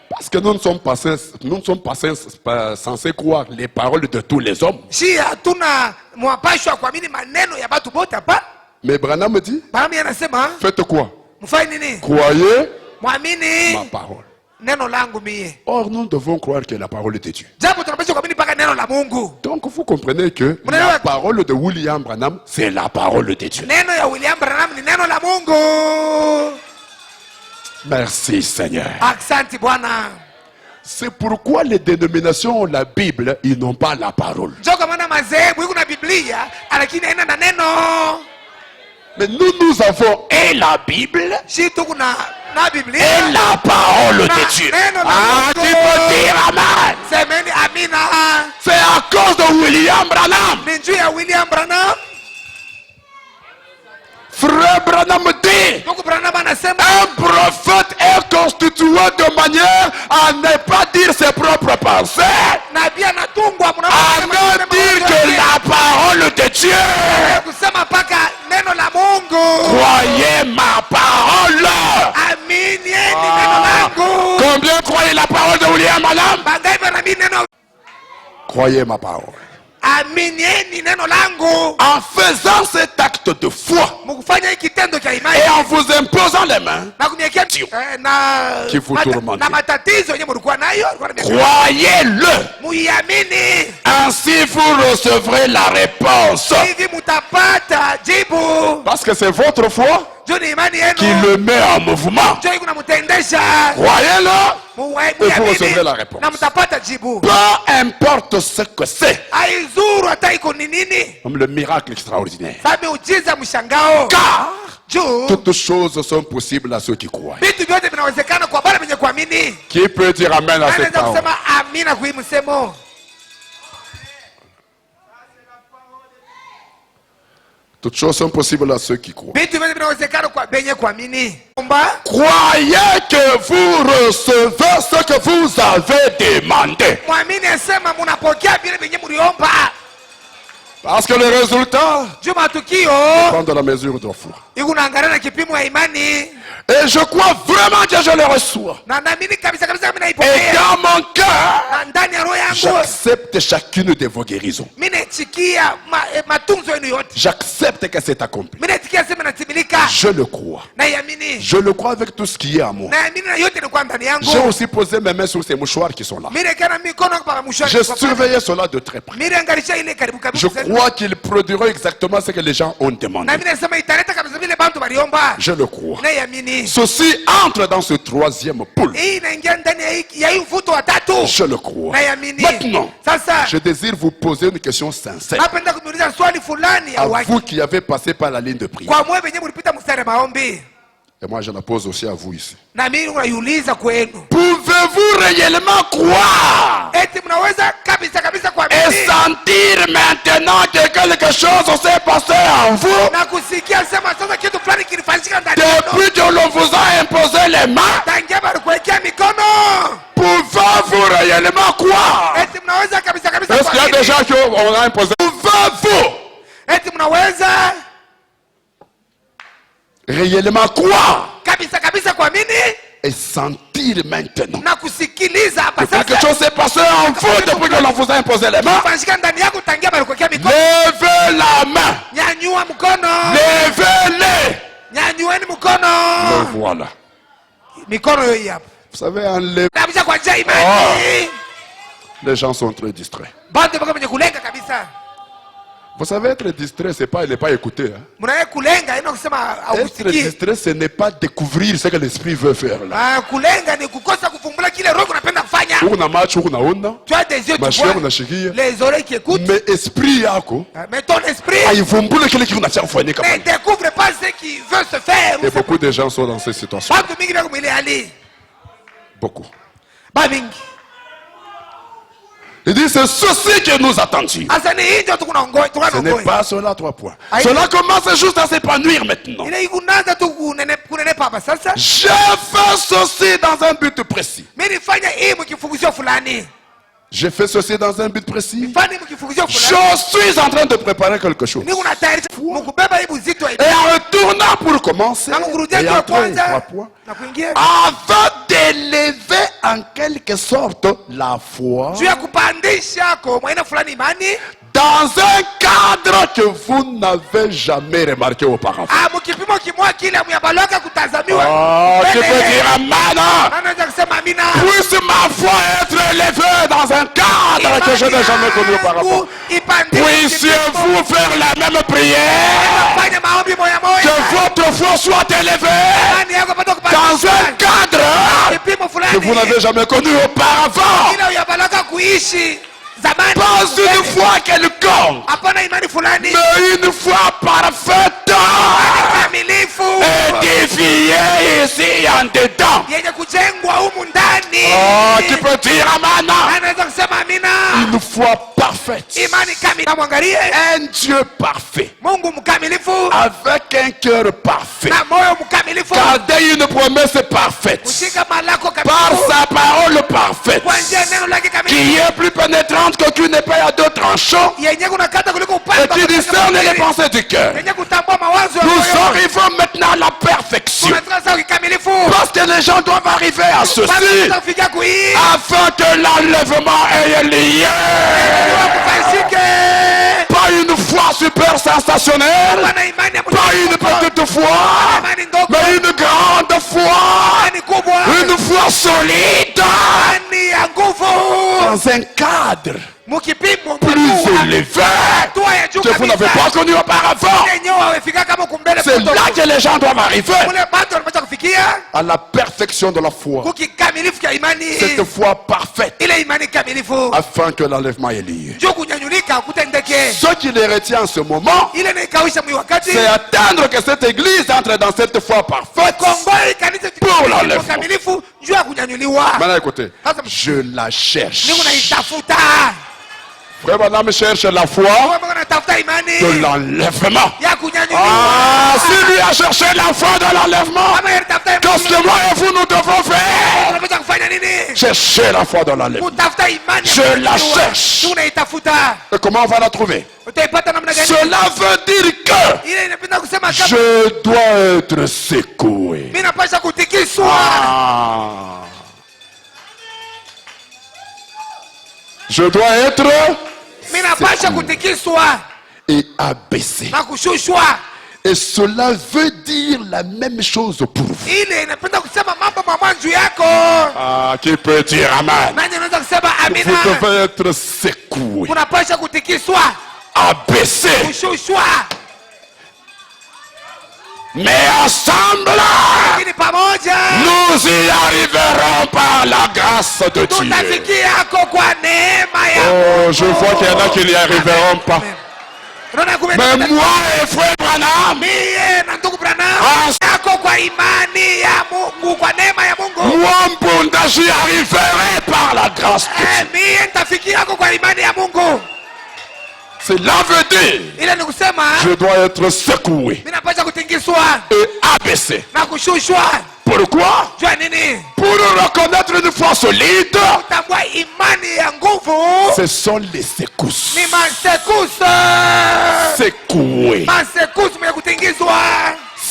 Parce que nous ne sommes pas censés croire les paroles de tous les hommes. Si hatuna mwapashwa kuamini maneno ya watu wote hapa. Mais Branham dit, Branham anasema, faites quoi? mfanye nini? Croyez Mwamini ma parole. neno langu mie. Or, nous devons croire que la parole est de Dieu. Japo tunapaswa kuamini paka neno la Mungu. Donc, vous comprenez que la parole de William Branham, c'est la parole de Dieu. Neno ya William Branham ni neno la Mungu. Merci Seigneur. Asante Bwana. C'est pourquoi les dénominations ont la Bible, ils n'ont pas la parole. Njoo kwa maana madhehebu iko na Biblia lakini haina na neno. Mais nous avons et la Bible Si tuko na Biblia et la parole de Dieu. Ah, tu peux dire Amen. Semeni amina. C'est à cause de William Branham. Ni juu ya William Branham. Frère Branham dit, Ndugu Branham anasema un prophète est constitué de manière à ne pas dire ses propres pensées, nabii anatungwa à ne dire que la parole de Dieu. kusema paka neno la Mungu. Croyez ma parole. Amini neno langu. Combien croyez la parole de William Branham? Bangai banaamini neno. Croyez ma parole. Aminieni neno langu. En faisant cet acte de foi Mkufanya hiki kitendo cha imani et en vous imposant les mains, na kumwekea Qui vous tourmente. na matatizo yenyewe mlikuwa nayo, croyez-le. muiamini. Ainsi vous recevrez la réponse. Hivi mtapata jibu. Parce que c'est votre foi Juu ni imani yenu qui le met en mouvement. ndio kunamtendesha. Croyez-le. Muiamini Et vous recevrez la réponse. na mtapata jibu. Peu importe ce que c'est. Haizuru hata iko ni nini. Comme le miracle extraordinaire. Sasa miujiza mshangao. Car Juu toutes choses sont possibles à ceux qui croient. vitu vyote vinawezekana kwa wale wenye kuamini. Qui peut dire amen à cette Anaweza parole? kusema amina kwa hii msemo. Toutes choses sont possibles à ceux qui croient. Vitu vyote vinawezekana kwa benye kuamini. Omba, Croyez que vous recevez ce que vous avez demandé. mwamini asema mnapokea vile venye mliomba. Parce que le résultat Juu matukio dépend de la mesure de la foi. iko naangalia na kipimo ya imani. Et je crois vraiment que je le reçois. Na naamini kabisa kabisa mimi Et naipokea. dans mon cœur, Na ndani ya roho yangu j'accepte chacune de vos guérisons. mimi naitikia matunzo yenu yote. J'accepte que c'est accompli. Mimi naitikia sema natimilika. Je le crois. Naiamini. Je le crois avec tout ce qui est à moi. Naamini na yote ni kwa ndani yangu. J'ai aussi posé mes mains sur ces mouchoirs qui sont là. Mimi kana mikono kwa mshwari. J'ai surveillé cela de très près. Mimi angalisha ile karibu Je kabisa. crois qu'ils produiront exactement ce que les gens ont demandé. Na mimi nasema italeta kabisa vile bantu waliomba. Je le crois. Naiamini. Ceci entre dans ce troisième pool. Hii inaingia ndani ya hii mvuto wa tatu. Je le crois. Naiamini. Maintenant, Sasa je désire vous poser une question sincère. napenda kuniuliza swali fulani ya À uhakika. vous qui avez passé par la ligne de prière. Kwa mwe wenyewe mlipita mstari wa maombi. Et moi, je la pose aussi à vous ici. Na mimi unaiuliza kwenu. Pouvez-vous réellement croire Eti mnaweza kabisa kabisa et kuamini sentir maintenant que quelque chose s'est passé en vous na kusikia sema sasa kitu fulani kilifanyika ndani yenu. depuis que l'on vous a imposé les mains? Tangia balikuwekea mikono. Pouvez-vous réellement croire? Eti mnaweza kabisa kabisa Est-ce qu'il y a des kuamini. gens qui ont imposé? Pouvez-vous Eti mnaweza réellement croire kabisa kabisa kuamini et sentir maintenant na kusikiliza hapa que quelque sasa chose s'est passé en vous depuis que l'on vous a imposé les mains? kufanyika ndani yako tangia balikuwekea mikono. Levez la main. Nyanyua mkono. Levez-les. Nyanyueni mkono. Le voilà. Mikono hiyo hapa. Vous savez, en levant, Kabisa kwa njia ya imani. les gens sont très distraits. Bantu bako mwenye kulenga kabisa. Vous savez, être distrait, c'est pas, il n'est pas écouté. Hein. Mnaye kulenga ino kusema Être ausikii. distrait, ce n'est pas découvrir ce que l'esprit veut faire. Là. Kulenga ni kukosa kuvumbula kile roho unapenda kufanya. Huku na macho, huku na ona, Tu as des yeux tu mashia vois. unashikia, Les oreilles qui écoutent. mais esprit yako Mais ton esprit haivumbule kile kitu unacha kufanyika ne pale. découvre pas ce qui veut se faire. Et beaucoup de gens sont dans cette situation. Bantu mingi bako mwile hali. Beaucoup. Ba mingi. Il dit c'est ceci que nous attendions. Asa ni hii ndio tukunangoja. Ce n'est pas cela 3 points. Aïe. Cela commence juste à s'épanouir maintenant. Ile ikunaanza tu kunenepa hapa sasa. J'ai fait ceci dans un but précis. Mimi nifanya hii mkifunguzio fulani. J'ai fait ceci dans un but précis. Fani mkifunguzio Je fulani. suis en train de préparer quelque chose. Ni unatayarisha mkubeba hii buzito hii. Et en retournant pour commencer, Na mkurudia et kwa après 3 kwanza points, na kuingia. afin d'élever en quelque sorte la foi Juu ya kupandisha kwa mwaina fulani imani. dans un cadre que vous n'avez jamais remarqué auparavant. Mkipimo kimoja kile myabaloka kutazamiwa. Tu peux dire amen. Anaweza kusema amina. Puisse ma foi être élevée dans un cadre que je n'ai jamais connu auparavant. Puissiez-vous faire la même prière. Fanya maombi moya moya. Que votre foi soit élevée Imani yako pata dans kupandisha. un cadre Kipimo fulani. que vous n'avez jamais connu auparavant. Ile uyabaloka kuishi zamani. Pas une foi quelconque, Hapana imani fulani. mais une foi parfaite, Kamilifu. édifiée ici en dedans. Yenye kujengwa humu ndani. Tu peux dire amen. Anaweza kusema amina. Une foi parfaite. Imani kamilifu. Mwangalie Un Dieu parfait. Mungu mkamilifu Avec un cœur parfait. na moyo mkamilifu. Garder une promesse parfaite. Kushika malako Par kamilifu. sa parole parfaite. Kwa njia ya neno lake kamilifu. Qui est plus pénétrante qu'aucune épée à 2 tranchants. Yenye kunakata kuliko Et upanga. qui discerne les pensées du cœur. Yenye kutambua mawazo ya Nous moyo. arrivons maintenant à la perfection. Tunataka sawa kikamilifu. Parce que les gens doivent arriver à Basi ceci. tutafikia kuhii. Afin que l'enlèvement ait lieu. Kufanyike. Pas une foi super sensationnelle. Bana imani ya Pas une petite foi. imani ndogo. Mais une grande foi. Imani kubwa. Une foi solide. Imani ya nguvu. Dans un cadre Mukipimo plus élevé hatua ya juu que vous n'avez kabisa. pas connu auparavant. Yenyewe wamefika kama kumbele. C'est là que les gens doivent arriver Kule bado wanapata kufikia à la perfection de la foi. kukikamilifu kia imani. Cette foi parfaite Ile imani kamilifu. afin que l'enlèvement ait lieu. Juu kunyanyulika kutendeke. Ce qui les retient en ce moment, Ile naikawisha mwi wakati. c'est attendre que cette église entre dans cette foi parfaite. Kongoi kanisa Pour l'enlèvement. kamilifu juu ya kunyanyuliwa. Maintenant écoutez, je la cherche. Niko naitafuta. Frère Madame cherche la foi Wewe unatafuta imani de l'enlèvement. ya kunyanyuliwa. Si lui a cherché la foi de l'enlèvement, Kama yeye tafuta qu'est-ce que moi et vous nous devons faire? unapaswa kufanya nini? Chercher la foi de l'enlèvement. Kutafuta imani. Je la cherche. Tunaitafuta. Et comment on va la trouver? Utaipata namna gani? Cela veut dire que Ile inapenda kusema kama je dois être secoué. mimi napaswa kutikiswa. Je dois être Mimi napaswa kutikiswa et abaissé. na kushushwa. Et cela veut dire la même chose pour vous. Ile inapenda kusema mambo mamanju yako. Qui peut dire amen? Nani anaweza kusema Vous amina? devez être secoué, Unapaswa kutikiswa, abaissé. kushushwa. Mais ensemble, Lakini pamoja nous y arriverons par la grâce de Dieu. tutafikia hako kwa neema ya Oh, je vois qu'il y en a qui n'y arriveront pas. Unaona kumbe Mais moi et frère Branham, mie na ndugu Branham Ah. yako kwa imani ya Mungu, kwa neema ya Mungu. moi Mbunda, j'y arriverai par la grâce de Dieu. Mie nitafikia hako kwa imani ya Mungu. Cela veut dire, Ile ni kusema je dois être secoué mimi napaswa kutingizwa et abaissé. na kushushwa. Pourquoi? Jua nini? Pour reconnaître une foi solide, Kutambua imani ya nguvu ce sont les secousses. ni masekusa. Secoué. Masekusa mwenye kutingizwa.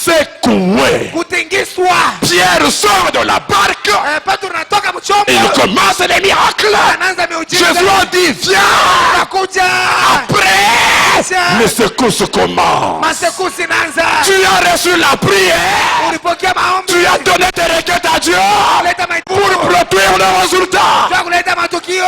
Secoué. Kutingizwa. Pierre sort de la barque. Petro anatoka mchombo. Il commence les miracles. Anaanza miujiza. Jésus a dit, viens. Anakuja. Après, les secousses commencent. Masekusi inaanza. Tu as reçu la prière. Ulipokea maombi. Tu as donné tes requêtes à Dieu Kuleta pour majibu. produire le résultat. Jua kuleta matukio.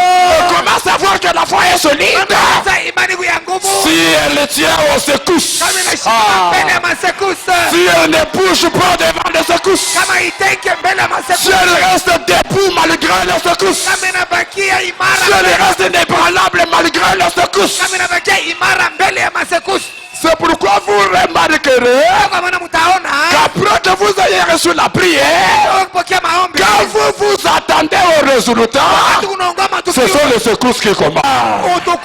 Comment savoir que la foi est solide? Sasa imani ya nguvu. Si elle tient aux secousses. Kama inashika mbele ya masekusa. Si elle ne bouge pas devant les secousses. Kama itenge mbele ya Si masekusa. elle reste debout malgré les secousses. Kama inabakia Si imara. elle reste inébranlable malgré les secousses. Kama inabakia imara mbele ya masekusa. C'est pourquoi vous remarquerez Kwa maana mtaona qu'après que vous ayez reçu la prière, ukipokea maombi. quand vous vous attendez au résultat, ce sont les secousses qui commencent. Quand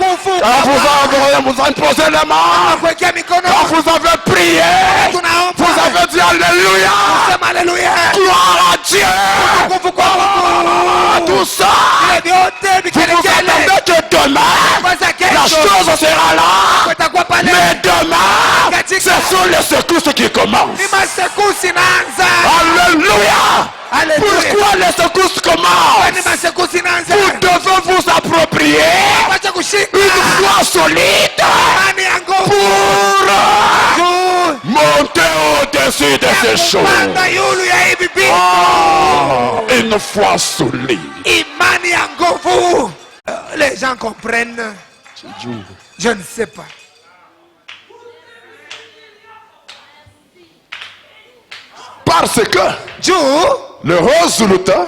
vous avez posé les mains, quand vous avez prié, vous avez dit Alléluia, gloire à Dieu, tout ça, vous vous attendez que demain, la chose sera là, mais demain, ce sont les secousses qui commencent. Alléluia. Pourquoi les secousses commencent? Vous devez vous approprier une foi solide pour monter au-dessus de ces choses. Une foi solide. Les gens comprennent. Je ne sais pas. Parce que le résultat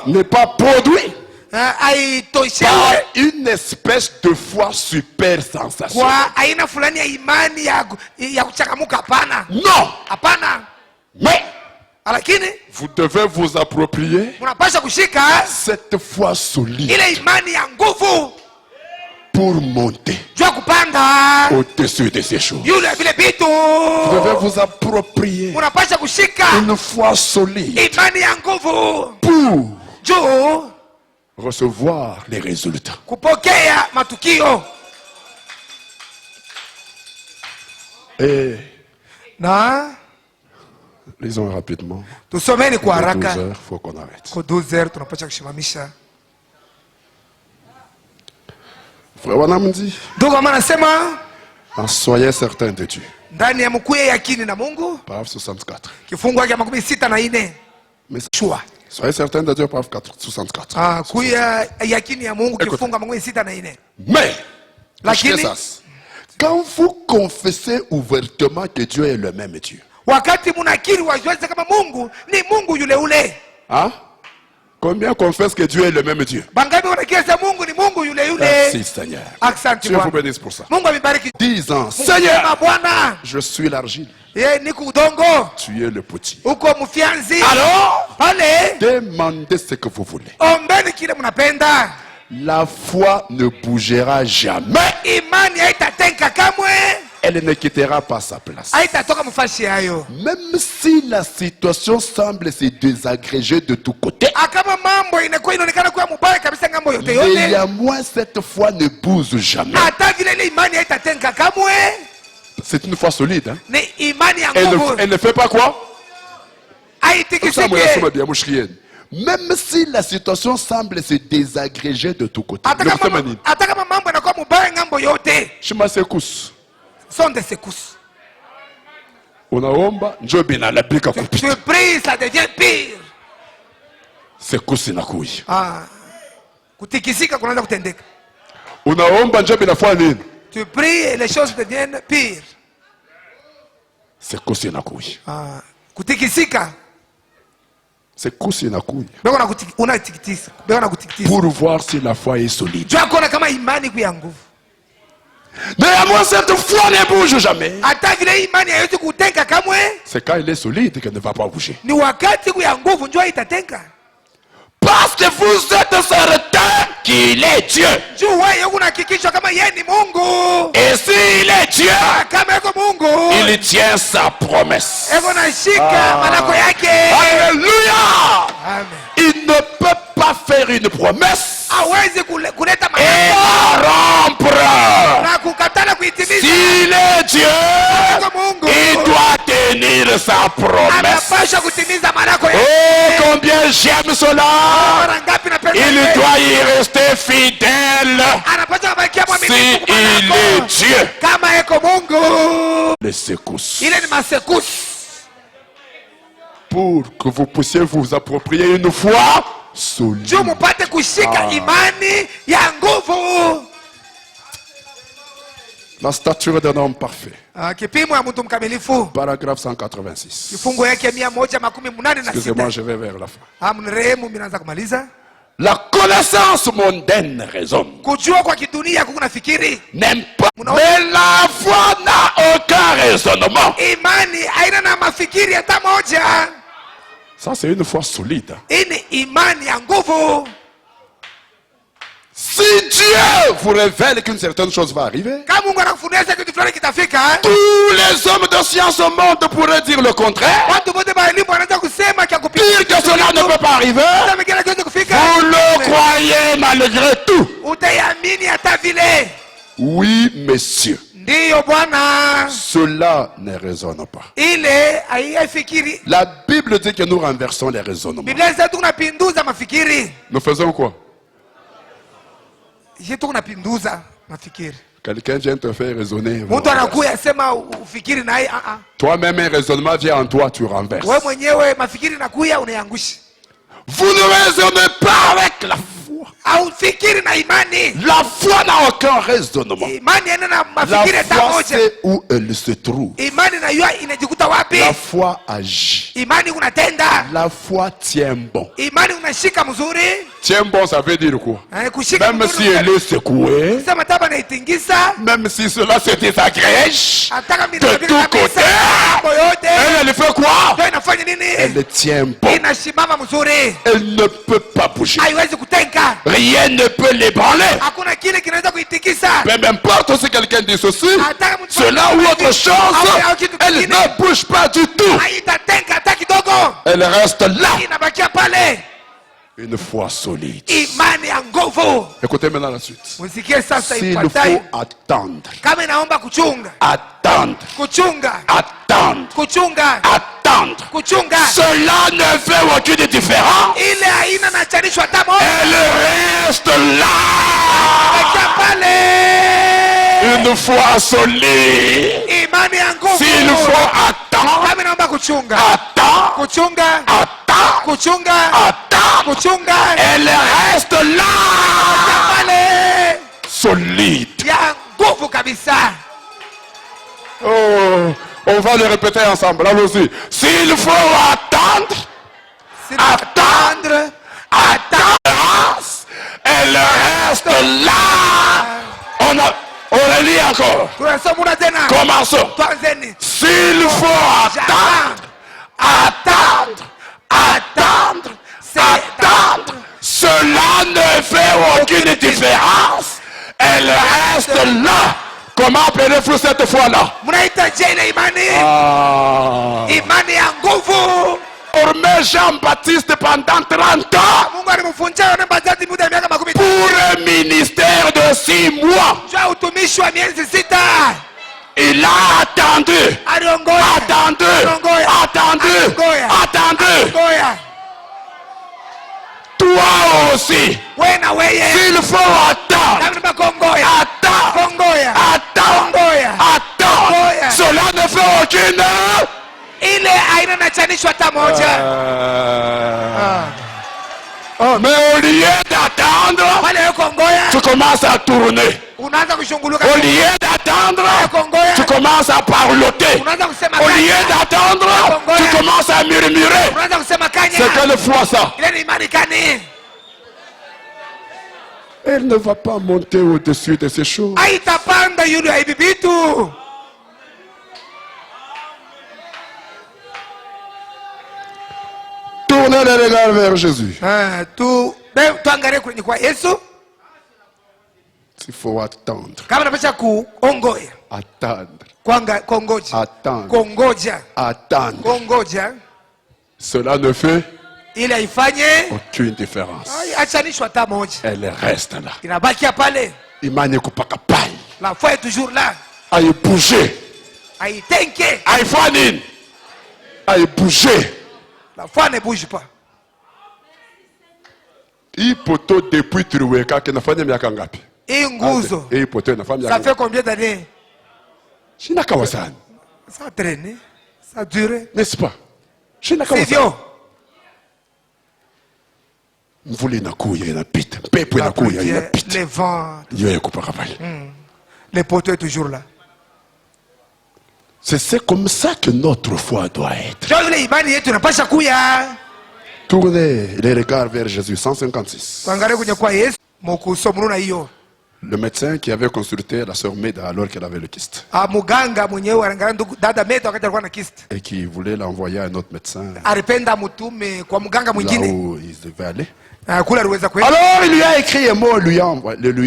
n'est pas produit par une espèce de foi super sensation. Non. Mais vous devez vous approprier cette foi solide pour monter au-dessus de ces choses. Vous devez vous approprier une foi solide pour recevoir les résultats. Et lisons rapidement. Tusomeni kwa 12 haraka. heures, faut qu'on arrête. Kwa 12 tunapaswa kushimamisha. Frère Wanam dit, Ndugu anasema en soyez certains de Dieu. ndani ya mkuye yakini na Mungu. Paragraphe 64. Kifungu cha 64. Mais Shua. soyez certains de Dieu, paragraphe 64. Kuya yakini ya Mungu kifungu 64. Mais, lakini quand vous confessez ouvertement que Dieu est le même Dieu. Wakati munakiri waziwazi kama Mungu ni Mungu yule ule. Hein? Combien confessent que Dieu est le même Dieu? Bangapi wanakiri Mungu ni Mungu yule yule? Merci Seigneur. Asante Dieu vous Bwana. bénisse pour ça. Mungu amebariki. Disant, Seigneur, Bwana, je suis l'argile. niko udongo. Tu es le potier. Uko mfianzi. Alors, pale demandez ce que vous voulez. Ombeni kile mnapenda. La foi ne bougera jamais. Imani haitatenka kamwe. Elle ne quittera pas sa place. Haitatoka mfashi hayo. Même si la situation semble se désagréger de tous côtés, Akama mambo inakuwa inaonekana kuwa mbaya kabisa ngambo yote yote. néanmoins cette foi ne bouge jamais. Hata vile ile imani haitatenka kamwe. C'est une foi solide. Hein? Ni imani ya nguvu. Elle ne fait pas quoi? Haitikisiki. Même si la situation semble se désagréger de tous côtés. Hata kama mambo yanakuwa mbaya ngambo yote. Shima sekus. Sonde sekus. Unaomba njoo binalabika Tu kupita. pries, ça devient pire. Sekus inakuja. Kutikisika kunaanza kutendeka. Unaomba njoo binafanya nini? Tu pries et les choses deviennent pires. Sekus inakuja. Kutikisika. Sekus inakuja. Unatikisa. Pour voir si la foi est solide. Jua kuona kama imani kuya nguvu. Néanmoins, cette foi ne bouge jamais. Hata vile imani haiwezi kutenka kamwe. C'est quand il est solide qu'elle ne va pas bouger. Ni wakati kuya nguvu njoo itatenka. Parce que vous êtes certain qu'il est Dieu. Jua wewe unahakikisha kama yeye ni Mungu. Et s'il est Dieu, kama yako Mungu, il tient sa promesse. Eko nashika manako yake. Alléluia. Amen. Il ne peut pas faire une promesse hawezi kuleta et la rompre. na kukatala kuitimiza. S'il est Dieu, Mungu, il doit tenir sa promesse. anapaswa kutimiza manako yake. Oh, combien j'aime cela. Mara ngapi napenda. Il doit y rester fidèle. Anapaswa kubakia mwaminifu Si il est Dieu. kama yako Mungu. Les secousses. Ile ni masekusi. Pour que vous puissiez vous approprier une foi solide. Juu mupate kushika imani ya nguvu. La stature d'un homme parfait. Kipimo ya mtu mkamilifu. Paragraphe 186. Kifungu yake 186. Excusez-moi, je vais vers la fin. Mnirehemu, mimi naanza kumaliza. La connaissance mondaine raisonne. Kujua kwa kidunia kuna fikiri. N'aime pas. Mais la foi n'a aucun raisonnement. Imani haina na mafikiri hata moja. Ça, c'est une foi solide. hii ni imani ya nguvu. Si Dieu vous révèle qu'une certaine chose va arriver, Kama Mungu anakufunulia kitu fulani kitafika, tous les hommes de science au monde pourraient dire le contraire. watu wote wa elimu wanaweza kusema kia Pire que cela ne peut pas arriver. Kama kile kitu kufika, Vous le croyez malgré tout. utaiamini hata vile. Oui, messieurs. Ndiyo Bwana, Cela ne résonne pas. ile haifikiri. La Bible dit que nous renversons les raisonnements. Biblia inasema tunapinduza mafikiri. Nous faisons quoi? Je tunapinduza mafikiri. Quelqu'un vient te faire raisonner. Mtu anakuja sema ufikiri na yeye Toi-même, un raisonnement vient en toi, tu renverses. wewe mwenyewe mafikiri nakuja unayangusha. Vous ne raisonnez pas avec la foi. Au fikiri na imani. La foi n'a aucun raisonnement. Imani ina na La mafikiri hata foi moja. sait où elle se trouve. Imani na yua inajikuta wapi? La foi agit. Imani unatenda. La foi tient bon. Imani unashika mzuri. Tient bon, ça veut dire quoi? Kushika Même si elle est secouée, sema taba na itingisa. même si cela se désagrège Ataka de tous côtés, elle fait quoi? Ndio inafanya nini? Elle tient bon. Inasimama mzuri. Elle ne peut pas bouger. Haiwezi kutenga. Rien ne peut l'ébranler. Hakuna kile kinaweza kuitikisa. Mais n'importe si quelqu'un dit ceci, Ataka mtu cela ou autre chose, elle ne bouge pas du tout. haitatenga hata kidogo. Elle reste là. Inabakia pale. Une foi solide. Imani ya nguvu. Écoutez maintenant la suite. Musikie sasa S'il ifuatayo. faut attendre, Kama inaomba kuchunga. attendre, Kuchunga. attendre, Kuchunga. attendre, Kuchunga. cela ne fait aucune différence. Ile haina nachanishwa hata moja. Elle reste là. Bakia pale. Une foi solide. Imani ya nguvu. S'il faut attendre, Kama inaomba kuchunga. attends, Kuchunga. attends, Kuchunga. attends. Kuchunga. Elle reste là. Pale. Solide. Ya nguvu kabisa. Oh, on va le répéter ensemble. Allons-y. S'il faut attendre, Attendre. attendre, elle reste là. On le lit encore. Tunasoma tena. Commençons. Tuanzeni. S'il faut attendre, attendre, attendre, attendre, cela ne fait aucune différence. Elle reste là. Comment appelez-vous cette fois-là? Mnaita je ile imani? Imani ya nguvu. Formé Jean-Baptiste pendant 30 ans Mungu alimfunja Yohana Mbatizaji muda wa miaka 10. pour un ministère de 6 mois. Jua utumishi wa miezi 6. Il a attendu, Aliongoja. attendu, attendu, attendu. Ngoja. Toi aussi, Wewe na wewe. s'il faut attendre, Lazima kongoya. attends, Kongoya. attends, Kongoya. attends. Cela ne fait aucune. Ile haina nachanishwa hata moja. Mais au lieu d'attendre, Pale wewe kongoya. tu commences à tourner. Unaanza kushunguluka. Au lieu d'attendre, Kongoya. tu commences à parloter. Unaanza kusema Au kanya. lieu d'attendre, tu commences à murmurer. Unaanza kusema kanya. C'est quelle foi ça? Ile ni imani gani? Elle ne va pas monter au-dessus de ces choses. Haitapanda yule ya hivi vitu. Tournez les regards vers Jésus. Tuangalie kwenye kwa Yesu. Il faut attendre. Kama unapaswa kuongoja. Attendre. Kongoja. Attendre. Kongoja. Attendre. Kongoja. Cela ne fait Ili haifanye aucune différence. achanishwa hata moja. Elle reste là. Inabakia pale. Imani kupaka pai. La foi est toujours là. Aïe bouger. Haitenke. Aïe fanine. Aïe bouger. La foi ne bouge pas. Hii poto depuis Triweka kinafanya miaka ngapi? Hii nguzo. Hii poto inafanya miaka Ça fait combien d'années? Shina kawasani. Ça a traîné. Ça a duré. N'est-ce pas? Shina C'est kawasani. vieux. Mvula inakuya inapita. Pepo inakuya inapita. Les vents. Yeye kupaka pai. Le poteau est toujours là. C'est comme ça que notre foi doit être. Ndio ile imani yetu inapaswa kuya. Tournez les regards vers Jésus. 156. Tuangalie kwenye kwa Yesu. Mukusomruna hiyo. Le médecin qui avait consulté la sœur Meda alors qu'elle avait le kyste muganga mwenyewe anaangalia ndugu dada Meda wakati alikuwa na kyste, et qui voulait l'envoyer à un autre médecin alipenda mtume kwa mganga là mwingine où il devait aller. kule aliweza kwenda. Alors il lui a écrit un mot, lui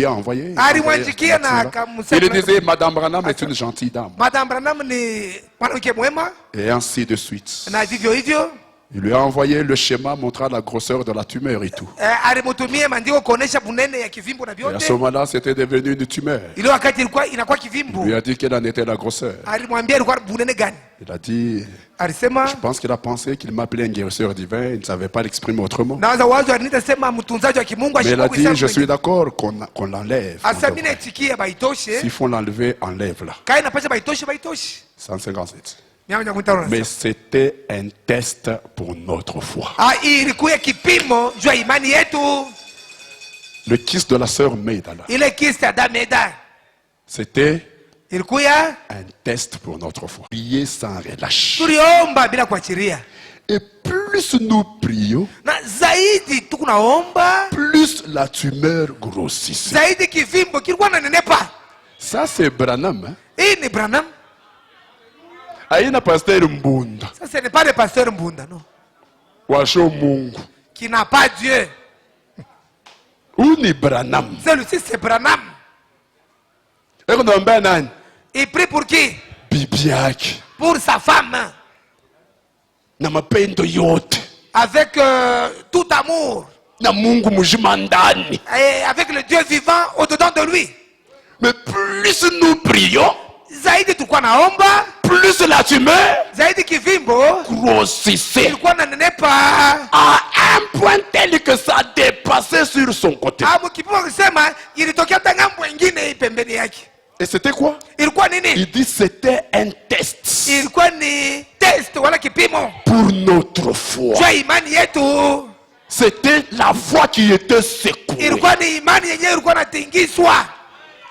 a envoyé. Alimwandikia na Il akamsema, disait Madame Branham est une gentille dame. Madam Branham ni mwanamke mwema, Et ainsi de suite. na vivyo hivyo Il lui a envoyé le schéma montrant la grosseur de la tumeur et tout. alimtumia maandiko kuonesha bunene ya kivimbo na Et à vyote. ce moment-là, c'était devenu une tumeur. Ile wakati ilikuwa inakuwa Il lui kivimbo, a dit quelle en était la grosseur. alimwambia ilikuwa bunene gani. Il a dit, Alisema je pense qu'il a pensé qu'il m'appelait un guérisseur divin. Il ne savait pas l'exprimer autrement. naanza wazo alinitasema mtunzaji wa kimungu Mais il a dit, ashikuwa je suis d'accord qu'on l'enlève. asa mimi naitikia baitoshe S'il faut l'enlever, enlève-la. kai napasha baitoshe 157. miaka Mais c'était un test pour notre foi. ilikuwa kipimo juu ya imani yetu. Le kyste de la sœur Meda, là, Ile kista da Meda c'était ilikuwa un test pour notre foi. Prier sans relâche. tuliomba bila kuachiria, Et plus nous prions, na zaidi tukunaomba plus la tumeur grossissait. zaidi kivimbo kilikuwa nanenepa. Ça, c'est Branham. Hein? Hii ni Branham. Aina pasteur Mbunda. Sasa ni pale pasteur Mbunda no Washo Mungu. qui n'a pas Dieu. Ou ni Branham. Celui-ci c'est Branham. Eko naomba nani? Il prie pour qui? Bibi yake. Pour sa femme, Na mapendo yote. avec tout amour, Na Mungu mzima ndani. et avec le Dieu vivant au-dedans de lui. Mais plus nous prions, Zaidi tulikuwa naomba, plus la tumeur zaidi kivimbo grossissait. ilikuwa nanenepa. À un point tel que ça dépassait sur son côté. Kipimo kusema ilitokea hata ngambo ingine pembeni yake. Et c'était quoi? Ilikuwa nini? Il dit c'était un test Ilikuwa ni test wala kipimo pour notre foi. cha imani yetu. C'était la foi qui était secouée. Ilikuwa ni imani yenyewe ilikuwa natingiswa.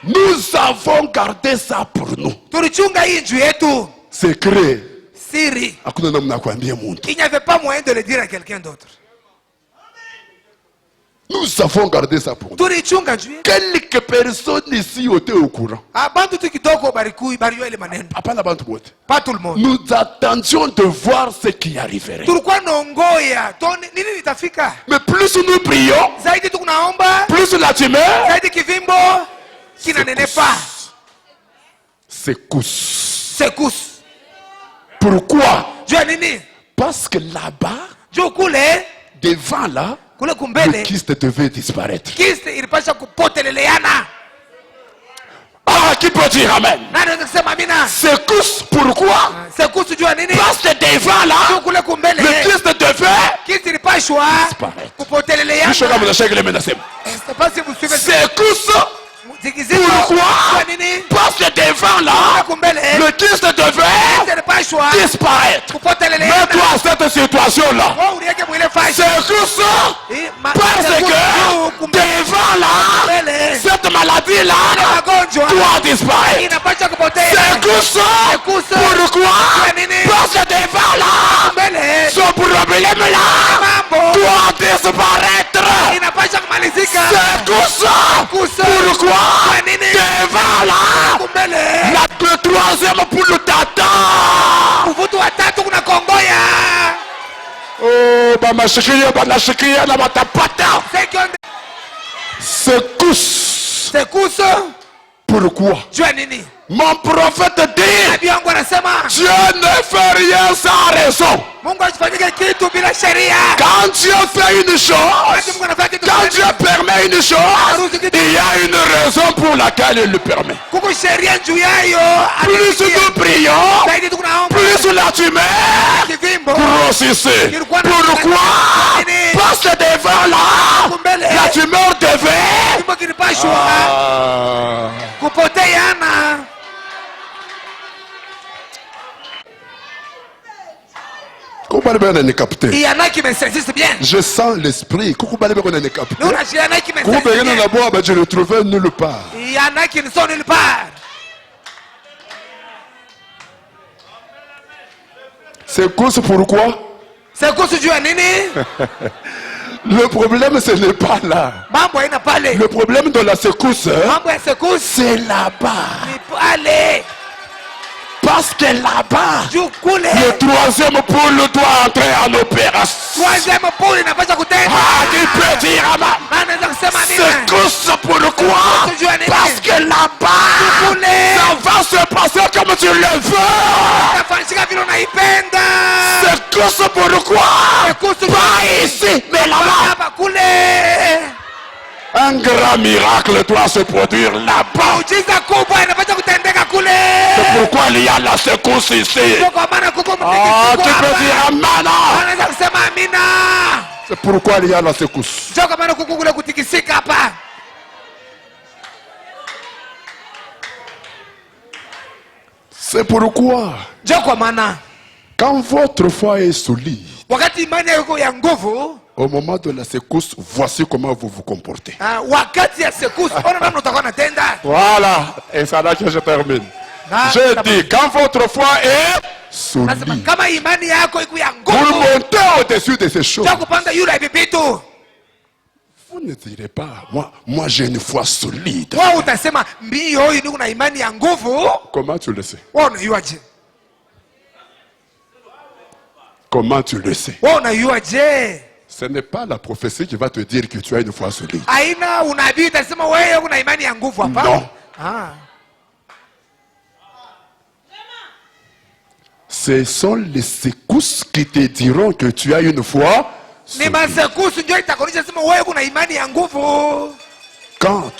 Nous avons gardé ça pour nous. Tulichunga hii juu yetu Secret. siri. Hakuna namna ya kuambia mtu. Il n'y avait pas moyen de le dire à quelqu'un d'autre. Nous avons gardé ça pour nous. Tulichunga juu yetu. Quelques personnes ici étaient au courant. Bantu tu kidogo barikiwa ile maneno. Hapana bantu wote. Pas tout le monde. Nous attendions de voir ce qui arriverait. Tulikuwa naongoya nini litafika. Mais plus nous prions, Zaidi tukunaomba, plus la tumeur zaidi kivimbo kinanenepa. secousse. Secousse. Pourquoi? Juu ya nini? Parce que là-bas, Juu kule devant là, kule le kumbele kyste devait disparaître. kiste ilipasha kupoteleleana. Ah, qui peut dire amen? Nani anaweza kusema amina? Secousse, pourquoi? Secousse juu ya nini? Parce que devant là, Juu kule kumbele le kyste devait kiste ilipashwa disparaître. kupoteleleana. Kisha kama unashaka ile menasema. C'est pas si vous suivez Secousse, zikizima. pourquoi? Juu ya nini? Parce que devant Kule là, kumbele le kyste devait kiste ilipashwa disparaître. kupoteleleana. Mets-toi à cette situation-là. Wewe uliweke mwile fashi. Secousse, parce Secousse que kumbele devant là, cette maladie-là magonjwa doit disparaître. inapasha kupotea. Secousse, Secousse. pourquoi? Kwa nini? Parce que devant là, Mbele ce problème-là mambo doit disparaître. inapasha kumalizika. Secousse, Secousse. pourquoi? Kwa nini? Devant là, Kumbele le troisième poule t'attend. uvutu watatu kuna kongoya. Oh, banashikia na matapata. Secousse. Secousse Pourquoi? juu ya nini? Mon prophète dit, Nabii wangu anasema Dieu ne fait rien sans raison. Mungu asifanyike kitu bila sheria. Quand Dieu fait une chose, Wakati Mungu anafanya kitu quand Dieu permet une chose, il y a une raison pour laquelle il le permet. kuko sheria juu yayo. Plus nous prions, Zaidi tukunaomba plus la tumeur kivimbo grossissait. Pourquoi? Parce que devant là, la tumeur devait kivimbo kilipashwa kupoteana. Il y en a qui me saisissent bien. Je sens l'esprit. Nous, il y en a qui me saisissent bien. Je le trouvais nulle part. Il y en a qui ne sont nulle part. C'est cause pourquoi? C'est cause du nini? Le problème, ce n'est pas là. mambo haina pale. Le problème de la secousse, Mambo ya sekuse c'est là-bas. ni pale Parce que là-bas, juu kule. le troisième poule doit entrer en opération. Troisième pole inapaswa kutenda. Ah, qui peut dire amen? Na naweza kusema nini? Secousse, pourquoi? Parce que là-bas, Kule ça va se passer comme tu le veux. inafanyika vile unaipenda. Secousse, pourquoi? Sekuse Pas ici, mais là-bas. hapa kule. Un grand miracle doit se produire là-bas. Muujiza kubwa inapaswa kutendeka kule. C'est pourquoi il y a la secousse ici. Ndio kwa maana kuko Ah, tu mtikisiko peux dire hapa. amen. Anaweza kusema amina. C'est pourquoi il y a la secousse. Ndio kwa maana kuko kule kutikisika hapa. C'est pourquoi, Ndio kwa maana quand votre foi est solide, wakati imani yako ya nguvu, au moment de la secousse, voici comment vous vous comportez. wakati ya sekuse, ona namna utakuwa natenda. Voilà, et c'est là que je termine. Je dis, quand votre foi est Nasema solide, kama imani yako iko ya pour nguvu, monter au-dessus de ces choses, ndio kupanda yule hivi vitu. vous ne direz pas, moi j'ai une foi solide. Wewe utasema mimi huyu niko na imani ya nguvu. Comment tu le sais? Wewe unajuaje? Comment tu le sais? Wewe unajuaje? Ce n'est pas la prophétie qui va te dire que tu as une foi solide. Haina unabii utasema wewe una imani ya nguvu hapa. Non. Ah. Ce sont les secousses qui te diront que tu as une foi Ni solide. masekusu ndio itakuonyesha sema wewe una imani ya nguvu. Quand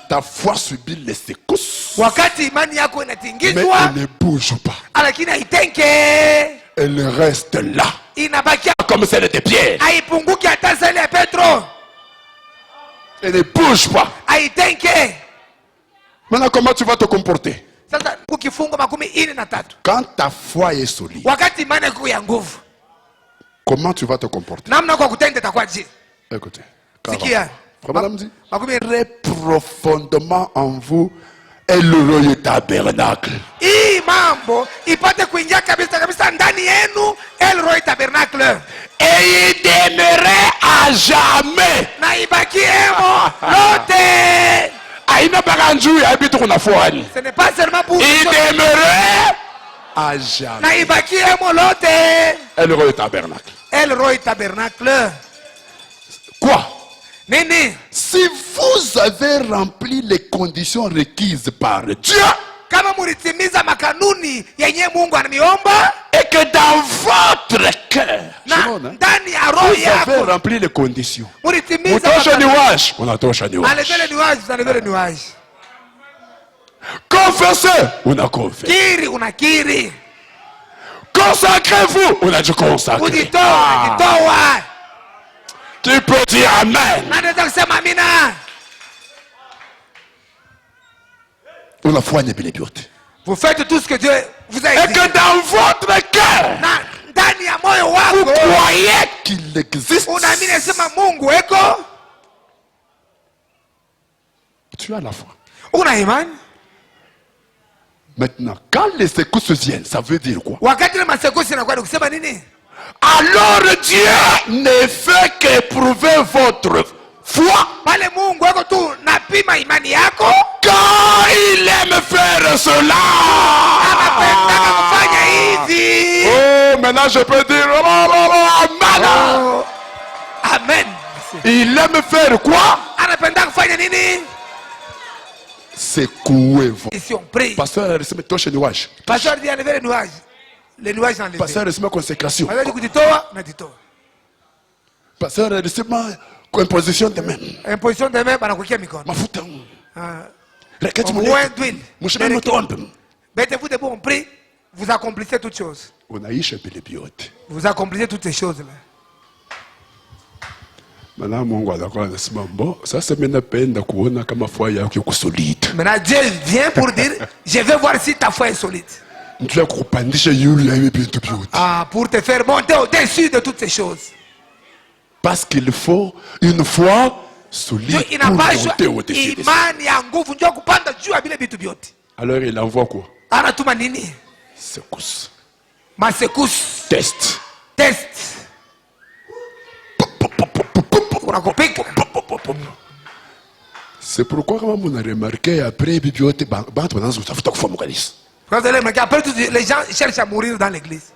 ta foi subit les secousses, Wakati imani yako mais inatingizwa elle ne bouge pas. lakini haitenke, Elle reste là, inabakia comme celle de Pierre. haipunguki hata sale ya Petro, Elle ne bouge pas. haitenke. Maintenant, comment tu vas te comporter? Sasa kifungo 43 Quand ta foi est solide, wakati imani yako ya nguvu, comment tu vas te comporter? namna kwa kutenda itakuwaje? Écoutez. Sikia, Madame dit, makumi très profondément en vous est le royaume tabernacle. hii mambo ipate kuingia kabisa kabisa ndani yenu, El Roi Tabernacle, Et il demeurait à jamais. na ibakiemo lote. Aina baranjui habitu kuna fuani. Ce n'est pas seulement pour Il demeurait à jamais. na ibakiemo lote. Et le royaume tabernacle. El Roi Tabernacle. Quoi? Nini? Si vous avez rempli les conditions requises par Dieu, Kama mulitimiza makanuni yenye Mungu ananiomba, et que dans votre cœur, na Shimona, ndani ya roho vous avez yako rempli les conditions. mulitimiza Mutosha makanuni. niwash. Unatosha niwash. Alevele niwaji, alevele niwaji. Confessez. Unakonfesse. Kiri unakiri. Consacrez-vous. Unajikonsacre. Ujitoa, unajitoa. Tu peux dire amen. Na naweza kusema amina. Unafanya vile vyote. Vous faites tout ce que Dieu vous a Et dit. que dans votre cœur, Na ndani ya moyo vous wako croyez qu'il existe. unaamini sema Mungu eko, Tu as la foi. una imani. Maintenant, quand les secousses viennent, ça veut dire quoi? Wakati ile masekusi inakuwa ni kusema nini? Alors Dieu ne fait qu'éprouver votre foi. Pale Mungu eko tu napima imani yako. Quand il aime faire cela. Anapendaka kufanya hivi. Oh, maintenant je peux dire amen. Oh, amen. Il aime faire quoi? Anapenda kufanya nini? Secouer votre. Ici on prie. Pasteur, resime toshe niwash. Pasteur dit enlever les nuages. Les nuages enlevés. Pasteur, resime consécration. Pasteur dit kujitoa, najitoa. Pasteur, resime imposition de même. Imposition de main banakuwekea mikono. Mafuta. Ah, Reketi on mwenye. voit d'huile. Mshime mtombe. Mettez-vous debout, on prie. Vous accomplissez toutes choses. Unaisha vile vyote. Vous accomplissez toutes ces choses-là. Maintenant Mungu anakuwa anasema mbo, sasa mimi napenda kuona kama foi yako iko solide. Maintenant, Dieu vient pour dire, je vais voir si ta foi est solide. Ndio kupandisha yule hivi vitu vyote. Ah, pour te faire monter au-dessus de toutes ces choses. Parce qu'il faut une foi solide Ndio pour inapaswa monter au-dessus de ça. imani ya nguvu ndio kupanda juu ya vile vitu vyote. Alors il envoie quoi? Anatuma nini? Secousse. Masekusi. Test. Test. unakopeka. C'est pourquoi quand on a remarqué après bibliothèque Quand vous allez remarquer, après tout, les gens cherchent à mourir dans l'église.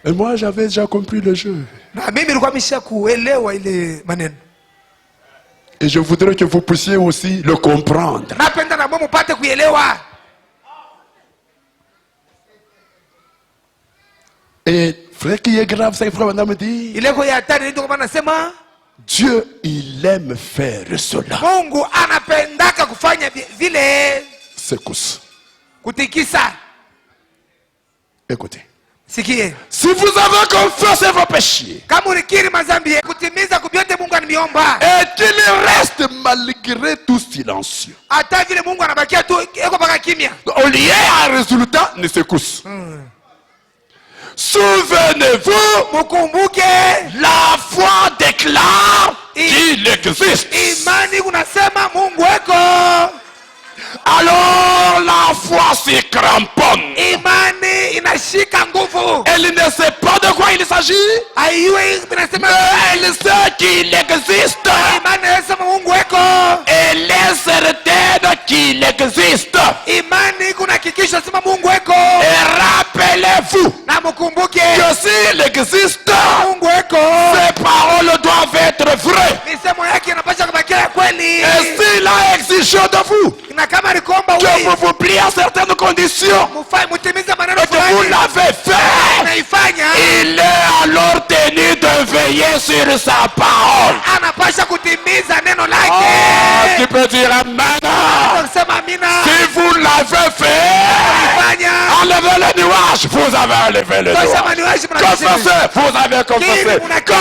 Et moi j'avais déjà compris le jeu. Na mimi nilikuwa nimeshakuelewa ile maneno. Et je voudrais que vous puissiez aussi le comprendre. Napenda na mwe mpate kuelewa. Et frère qui est grave, c'est frère madame dit. Ile kwa hatari ndio kama nasema Dieu, il aime faire cela. Mungu anapendaka kufanya vile. Secousse. Kutikisa. Écoutez. Sikie. Si vous avez confessé vos péchés, Kama ulikiri mazambi kutimiza kubyote Mungu ananiomba. et qu'il reste malgré tout silencieux, Hata vile Mungu anabakia tu eko paka kimya. au lieu à un résultat, ne secousse. Souvenez-vous, Mukumbuke la foi déclare qu'il existe. imani kunasema Mungu eko. Alors la foi se cramponne. Imani inashika nguvu. Elle ne sait pas de quoi il s'agit, Aiwe inasema mais elle sait qu'il existe. imani inasema Mungu eko. Elle est certaine qu'il existe. Imani kunahakikisha sema Mungu eko. Et rappelez-vous Na mukumbuke que s'il existe, Mungu eko. ses paroles doivent être vraies. Misemo yake inapaswa kubakia kweli. Et s'il a exigé de vous Na kama alikomba que wewe vous vous pliez à certaines conditions mutimize maneno et que vous fulani l'avez fait, unaifanya, il est alors tenu de veiller sur sa parole. anapasha kutimiza neno Oh, lake. tu peux dire amen. Kusema amina. Si vous l'avez fait, Fanya enlevez le nuage, vous avez enlevé le tosha nuage. maniwashi mnajisema. Confessez, vous avez confessé. Kiri, munakiri.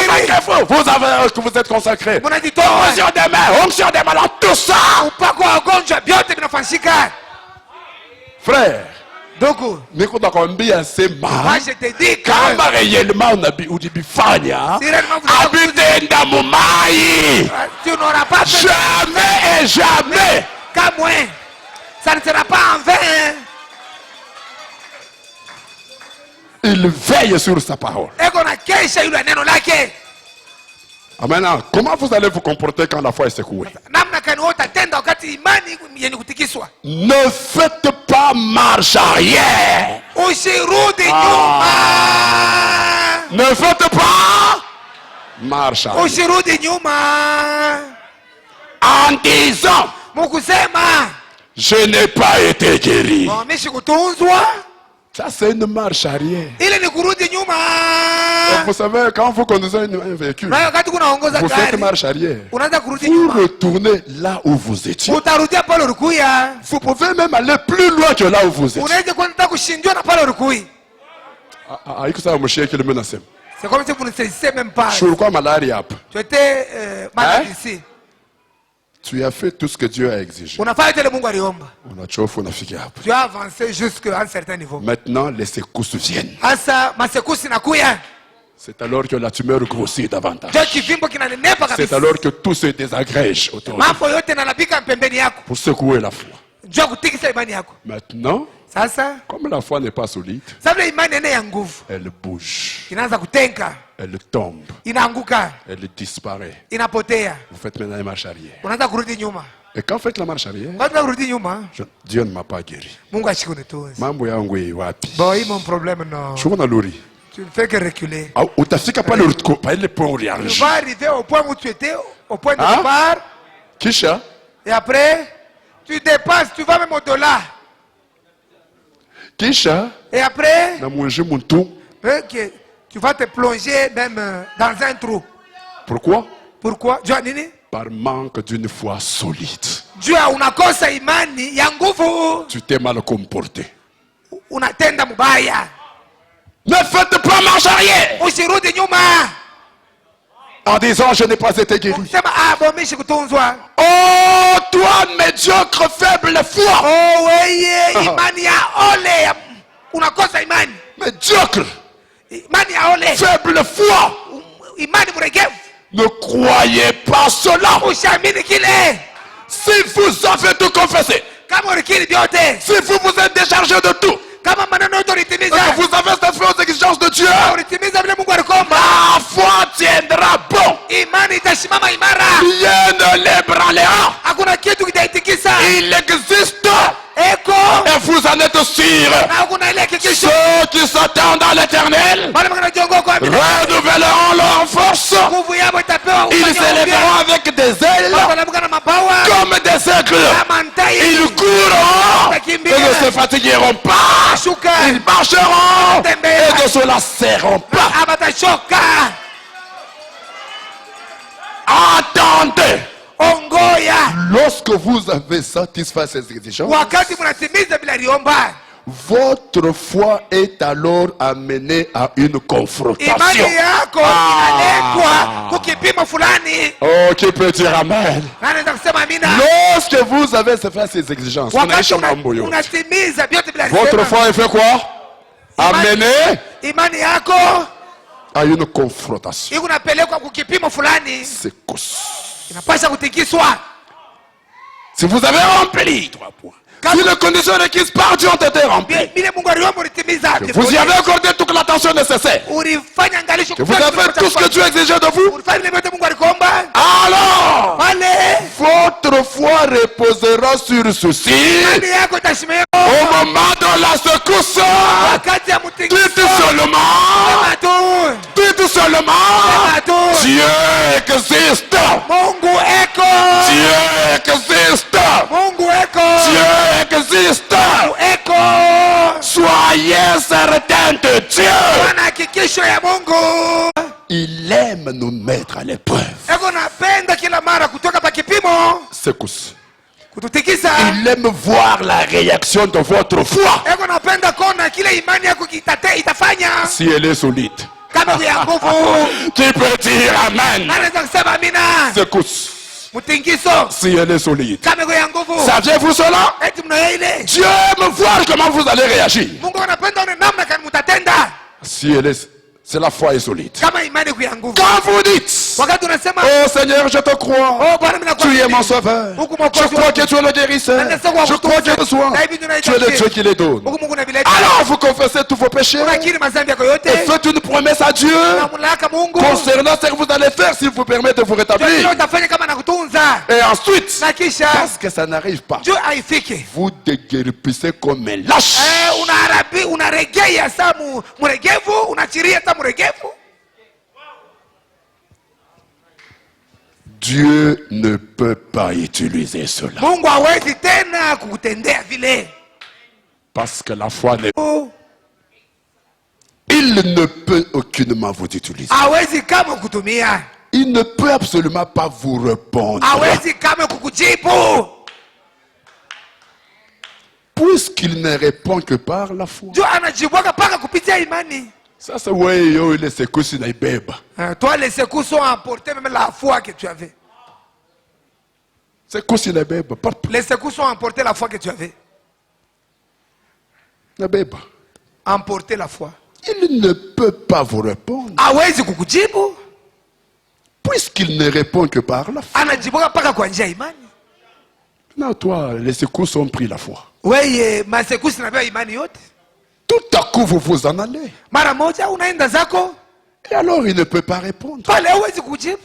Consacrez-vous, que vous êtes consacré. Munajitoa. Onction des mains, onction des malades, tout ça. Upako wa wagonjwa vyote vinafanyika. Frère, Ndugu, niko nakwambia sema moi je te dis que kama réellement unabifanya si réellement vous avez abitenda mumai tu n'auras pas fait jamais et jamais. qu'à moins. Ça ne sera pas en vain. Il veille sur sa parole. Eko na kesha yule neno lake. Maintenant, comment vous allez vous comporter quand la foi est secouée? Namna kani wewe utatenda wakati imani yenye kutikiswa. Ne faites pas marche arrière. Usirudi nyuma. Ne faites pas marche arrière. Usirudi nyuma. En disant, Mukusema je n'ai pas été guéri. wameshi kutunzwa. Ça, c'est une marche arrière. Ile ni kurudi nyuma. Vous savez, quand vous conduisez un véhicule, Na wakati kunaongoza vous faites gari marche arrière. unaanza kurudi Vous nyuma. retournez là où vous étiez. Utarudia pale ulikuya. Vous pouvez même aller plus loin que là où vous étiez. Unaweza kwenda kushindiwa na pale ulikuyi. Haiko sawa mshike ile menasema. C'est comme si vous ne saisissez même pas. Shulikuwa malaria hapa. Tu étais malade ici. Tu as fait tout ce que Dieu a exigé. Unafanya tele Mungu aliomba. Unachofu unafikia hapa. Tu as avancé jusqu'à un certain niveau. Maintenant, les secousses viennent. Hasa masekusi nakuya. C'est alors que la tumeur grossit davantage. Ndio kivimbo kinanenepa C'est kabisa. alors que tout se désagrège autour de vous Mambo yote yanapika pembeni yako. pour secouer la foi. Ndio kutikisa imani yako. Maintenant, Sasa comme la foi n'est pas solide, sababu imani ene ya nguvu elle bouge, inaanza kutenka, elle tombe, inaanguka, elle disparaît. inapotea. Vous faites maintenant une marche arrière. Unaanza kurudi nyuma. Et quand vous faites la marche arrière, Baada ya kurudi nyuma, Dieu ne m'a pas guéri. Mungu ashikunitunze. Mambo yangu wapi? Bon, hii mon problème non. Shuko na lori. Tu ne fais que reculer. Au utafika pale pale point où Tu réagir. vas arriver au point où tu étais, au point de Hein? départ, Kisha, et après, tu dépasses, tu vas même au-delà. kisha Et après, na mwenje muntu. ok, tu vas te plonger même dans un trou. Pourquoi? Pourquoi? Jua nini? Par manque d'une foi solide. Jua unakosa imani ya nguvu, Tu t'es mal comporté. unatenda mubaya. Ne faites pas marche arrière Usirudi nyuma. en disant je n'ai pas été guéri. Sema ah, bon mishi kutunzwa. Oh, toi médiocre, faible foi. Oh, weye imani ya ole. Unakosa imani. Médiocre, Imani ya ole. faible foi. Imani mregevu. Ne croyez pas cela. Ushamini kile. Si vous avez tout confessé, Kama ulikiri vyote. si vous vous êtes déchargé de tout, kama maneno yote que ulitimiza, vous avez satisfait aux exigences de Dieu, ulitimiza vile Mungu alikomba, la foi tiendra bon. imani itasimama imara, Rien ne l'ébranlera. hakuna kitu kitaitikisa. Il existe Eko et vous en êtes sûrs. na hakuna ile hakikisho. Ceux qui s'attendent à l'éternel Wale wanajiongoa kwa amina, renouvelleront leur force. nguvu yao itapewa Ils ufanye s'élèveront upya. avec des ailes Wataamka na mabawa comme des aigles. kama ntai, Ils courront et ne se fatigueront pas. shuka Ils marcheront et ne se lasseront pas. abatachoka. Entendez. Ongoya Lorsque vous avez satisfait ces exigences, wakati mnatimiza bila liomba, votre foi est alors amenée à une confrontation. imani yako inaletwa kukipimo fulani. Oh, qui peut dire amen? Naweza kusema amina. Lorsque vous avez fait ces exigences, Wakati unaisha mambo yote. unatimiza vyote bila Votre kusema, foi est fait quoi? Amenée imani yako à une confrontation. iko napelekwa kukipimo fulani, Secousse. inapasha kutikiswa. Si vous avez rempli 3 points, si les conditions requises par Dieu ont été remplies, Bile Mungu aliomba ulitimiza, que vous y avez accordé toute l'attention nécessaire, ulifanya angalisho, que vous avez fait tout ce que Dieu exigeait de vous, ulifanya vile vyote Mungu alikomba, alors pale votre foi reposera sur ceci. imani yako itasimama Au moment de la secousse, wakati ya dites mtingiso. seulement, Sema tu, dites seulement, sema tu, Dieu existe, Mungu eko, Dieu existe, Mungu eko, Dieu existe. Mungu eko. Soyez certains de Dieu. Wana hakikisho ya Mungu. Il aime nous mettre à l'épreuve. Eko napenda kila mara kutoka pa kipimo Secousse. kututikisa. Il aime voir la réaction de votre foi. Eko napenda kona kile imani yako itafanya Si elle est solide. kama ya nguvu. Qui peut dire amen? Naweza kusema amina. Secousse. Mtingiso Si elle est solide. kama ya nguvu. Saviez-vous cela? Eti mnayo ile. Dieu aime voir comment vous allez réagir. Mungu anapenda one namna kani mtatenda Si elle est, c'est la foi est solide. kama imani kwa nguvu. Quand vous dites, Wakati unasema oh Seigneur, je te crois. oh Bwana mimi Tu es mon nakuamini. sauveur. Huku Je mwokozi crois wangu. que tu es le guérisseur. Je crois que tu es soin. Tu es le Dieu qui les donne. Huku Mungu nabileta. Alors vous confessez tous vos péchés Unakiri mazambi yako et yote. faites une promesse à Dieu Unamlaka Mungu. concernant ce que vous allez faire s'il vous permet de vous Ndio rétablir. utafanya kama nakutunza. Et ensuite, Na kisha parce que ça n'arrive pas, juu haifiki. vous déguerpissez comme un lâche. Unaregea sa mregevu, unachiria sa mregevu. Dieu ne peut pas utiliser cela. Mungu hawezi tena kukutendea vile. Parce que la foi, il ne peut aucunement vous utiliser. Hawezi kama kukutumia. Il ne peut absolument pas vous répondre. Hawezi kama kukujibu. Puisqu'il ne répond que par la foi. Juu anajibwaga paka kupitia imani. Ça c'est ouais, yo, il est secoué na ibeba. Toi les secousses ont emporté même la foi que tu avais. Secoué na ibeba. Les secousses ont emporté la foi que tu avais. Na beba. Emporter la foi. Il ne peut pas vous répondre. Hawezi kukujibu. Puisqu'il ne répond que par la foi. Anajibwaga paka kwa njia ya imani. Non, toi, les secousses ont pris la foi. Weye masekusi na imani yote. Tout à coup, vous vous en allez. Mara moja unaenda zako. Et alors, il ne peut pas répondre. Pale hawezi kujibu.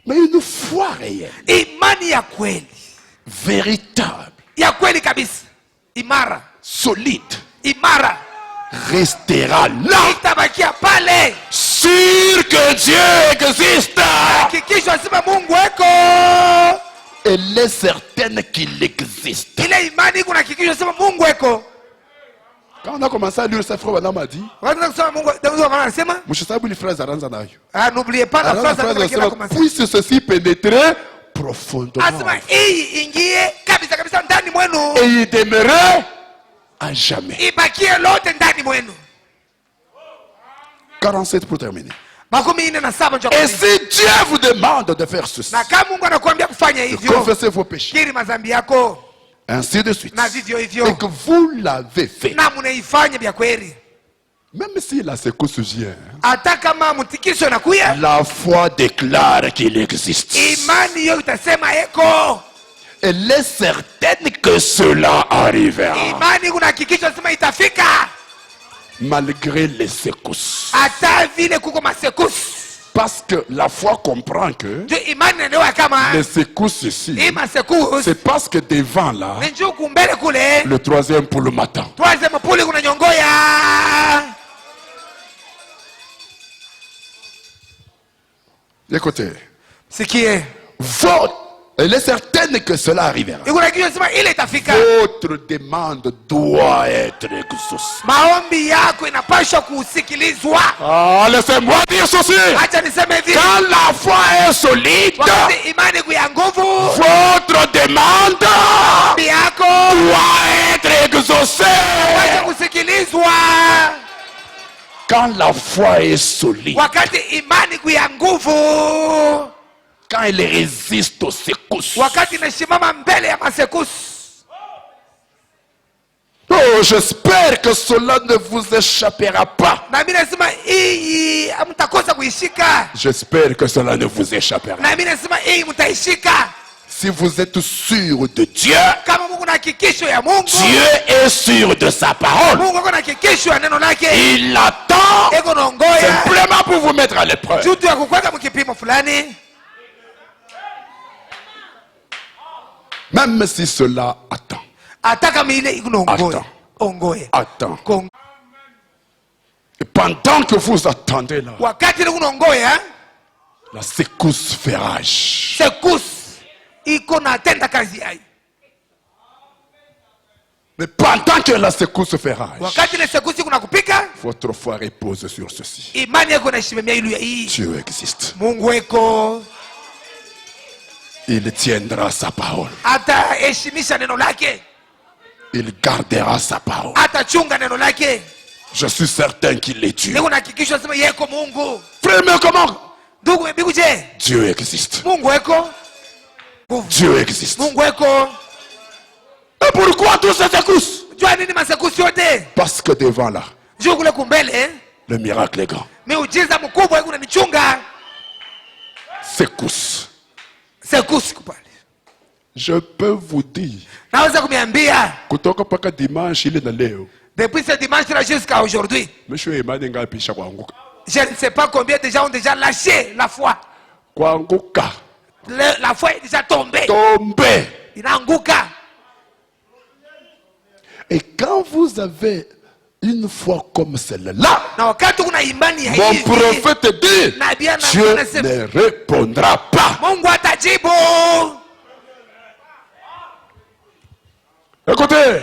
Mais une foi réelle, Imani ya kweli. véritable, Ya kweli kabisa. Imara. solide, Imara. restera là. Itabakia pale. Sûr que Dieu existe. Hakikisha sema Mungu eko. Elle est certaine qu'il existe. Ile imani kuna hakikisha sema Mungu eko. Quand on a commencé à lire ça, frère Wanam a dit, Wanataka kusema Mungu ndio anasema. Mshisabu ni frère Zaranza nayo. Ah, n'oubliez pas la phrase Frère avec laquelle on a Zaranza, commencé. puisse ceci pénétrer profondément. Asema hii ingie kabisa kabisa ndani mwenu. Et y demeurer à jamais. Ibakie lote ndani mwenu. 47 pour terminer. Makumi ine na saba Et si Dieu vous demande de faire ceci, na kama Mungu anakuambia kufanya de hivyo, confesser vos péchés, kiri mazambi yako ainsi de suite, na vivyo et hivyo que vous l'avez fait, na munaifanya vya kweli, même si la secousse vient, hata kama mtikisho nakuya, la foi déclare qu'il existe. imani hiyo itasema eko. Elle est certaine que cela arrivera. Imani kunahakikishwa lazima itafika. Malgré les secousses. Hata vile kuko masekusi. Parce que la foi comprend que Imani ndio kama les secousses ici, c'est parce que devant là, le troisième pour le matin. Écoutez, elle est certaine que cela arrivera. Votre demande doit être exaucée. Ah, laissez-moi dire ceci. Quand la foi est solide, votre demande doit être exaucée. Quand la foi est solide, quand elle résiste aux secousses. Oh, j'espère que cela ne vous échappera pas. J'espère que cela ne vous échappera. Si vous êtes sûr de Dieu, Dieu est sûr de sa parole. Il attend simplement pour vous mettre à l'épreuve. Même si cela attend. Attends. Et pendant que vous attendez là, la secousse fait rage. Mais pendant que la secousse fait rage, votre foi repose sur ceci. Dieu existe. Il tiendra sa parole. Il gardera sa parole. Je suis certain qu'il est Dieu. Frère, mais comment? Dieu existe. Dieu existe. Et pourquoi tous ces secousses? Parce que devant là, le miracle est grand. Secousse. Je peux vous dire, kutoka dimanche ile na leo, depuis ce dimanche là jusqu'à aujourd'hui, monsieur Emmanuel ngapisha kuanguka. Je ne sais pas combien de gens ont déjà lâché la foi. Kuanguka. La foi est déjà tombée. Il a anguka. Et quand vous avez une foi comme celle-là, mon prophète dit, Dieu ne répondra pas. Écoutez,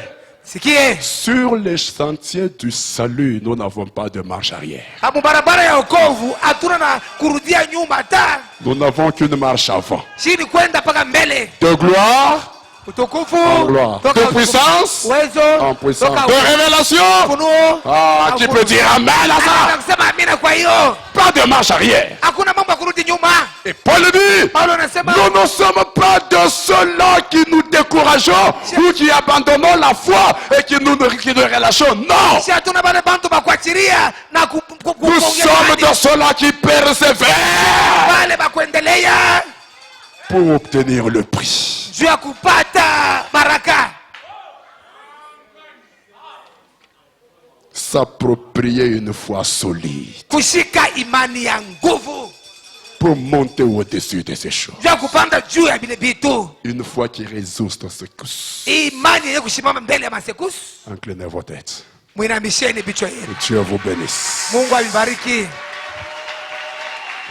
sur les sentiers du salut, nous n'avons pas de marche arrière. Nous n'avons qu'une marche avant. De gloire en gloire. De puissance en puissance. De révélation. Ah, qui peut dire amen à ça? Pas de marche arrière. Et Paul dit, nous ne sommes pas de ceux-là qui nous décourageons ou qui abandonnons la foi et qui nous relâchons. Non. Nous sommes de ceux-là qui persévèrent pour obtenir le prix. S'approprier une foi solide pour monter au-dessus de ces choses. Une foi qui résiste aux secousses. Inclinez vos têtes. Que Dieu vous bénisse.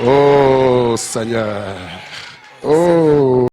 Oh Seigneur. Oh.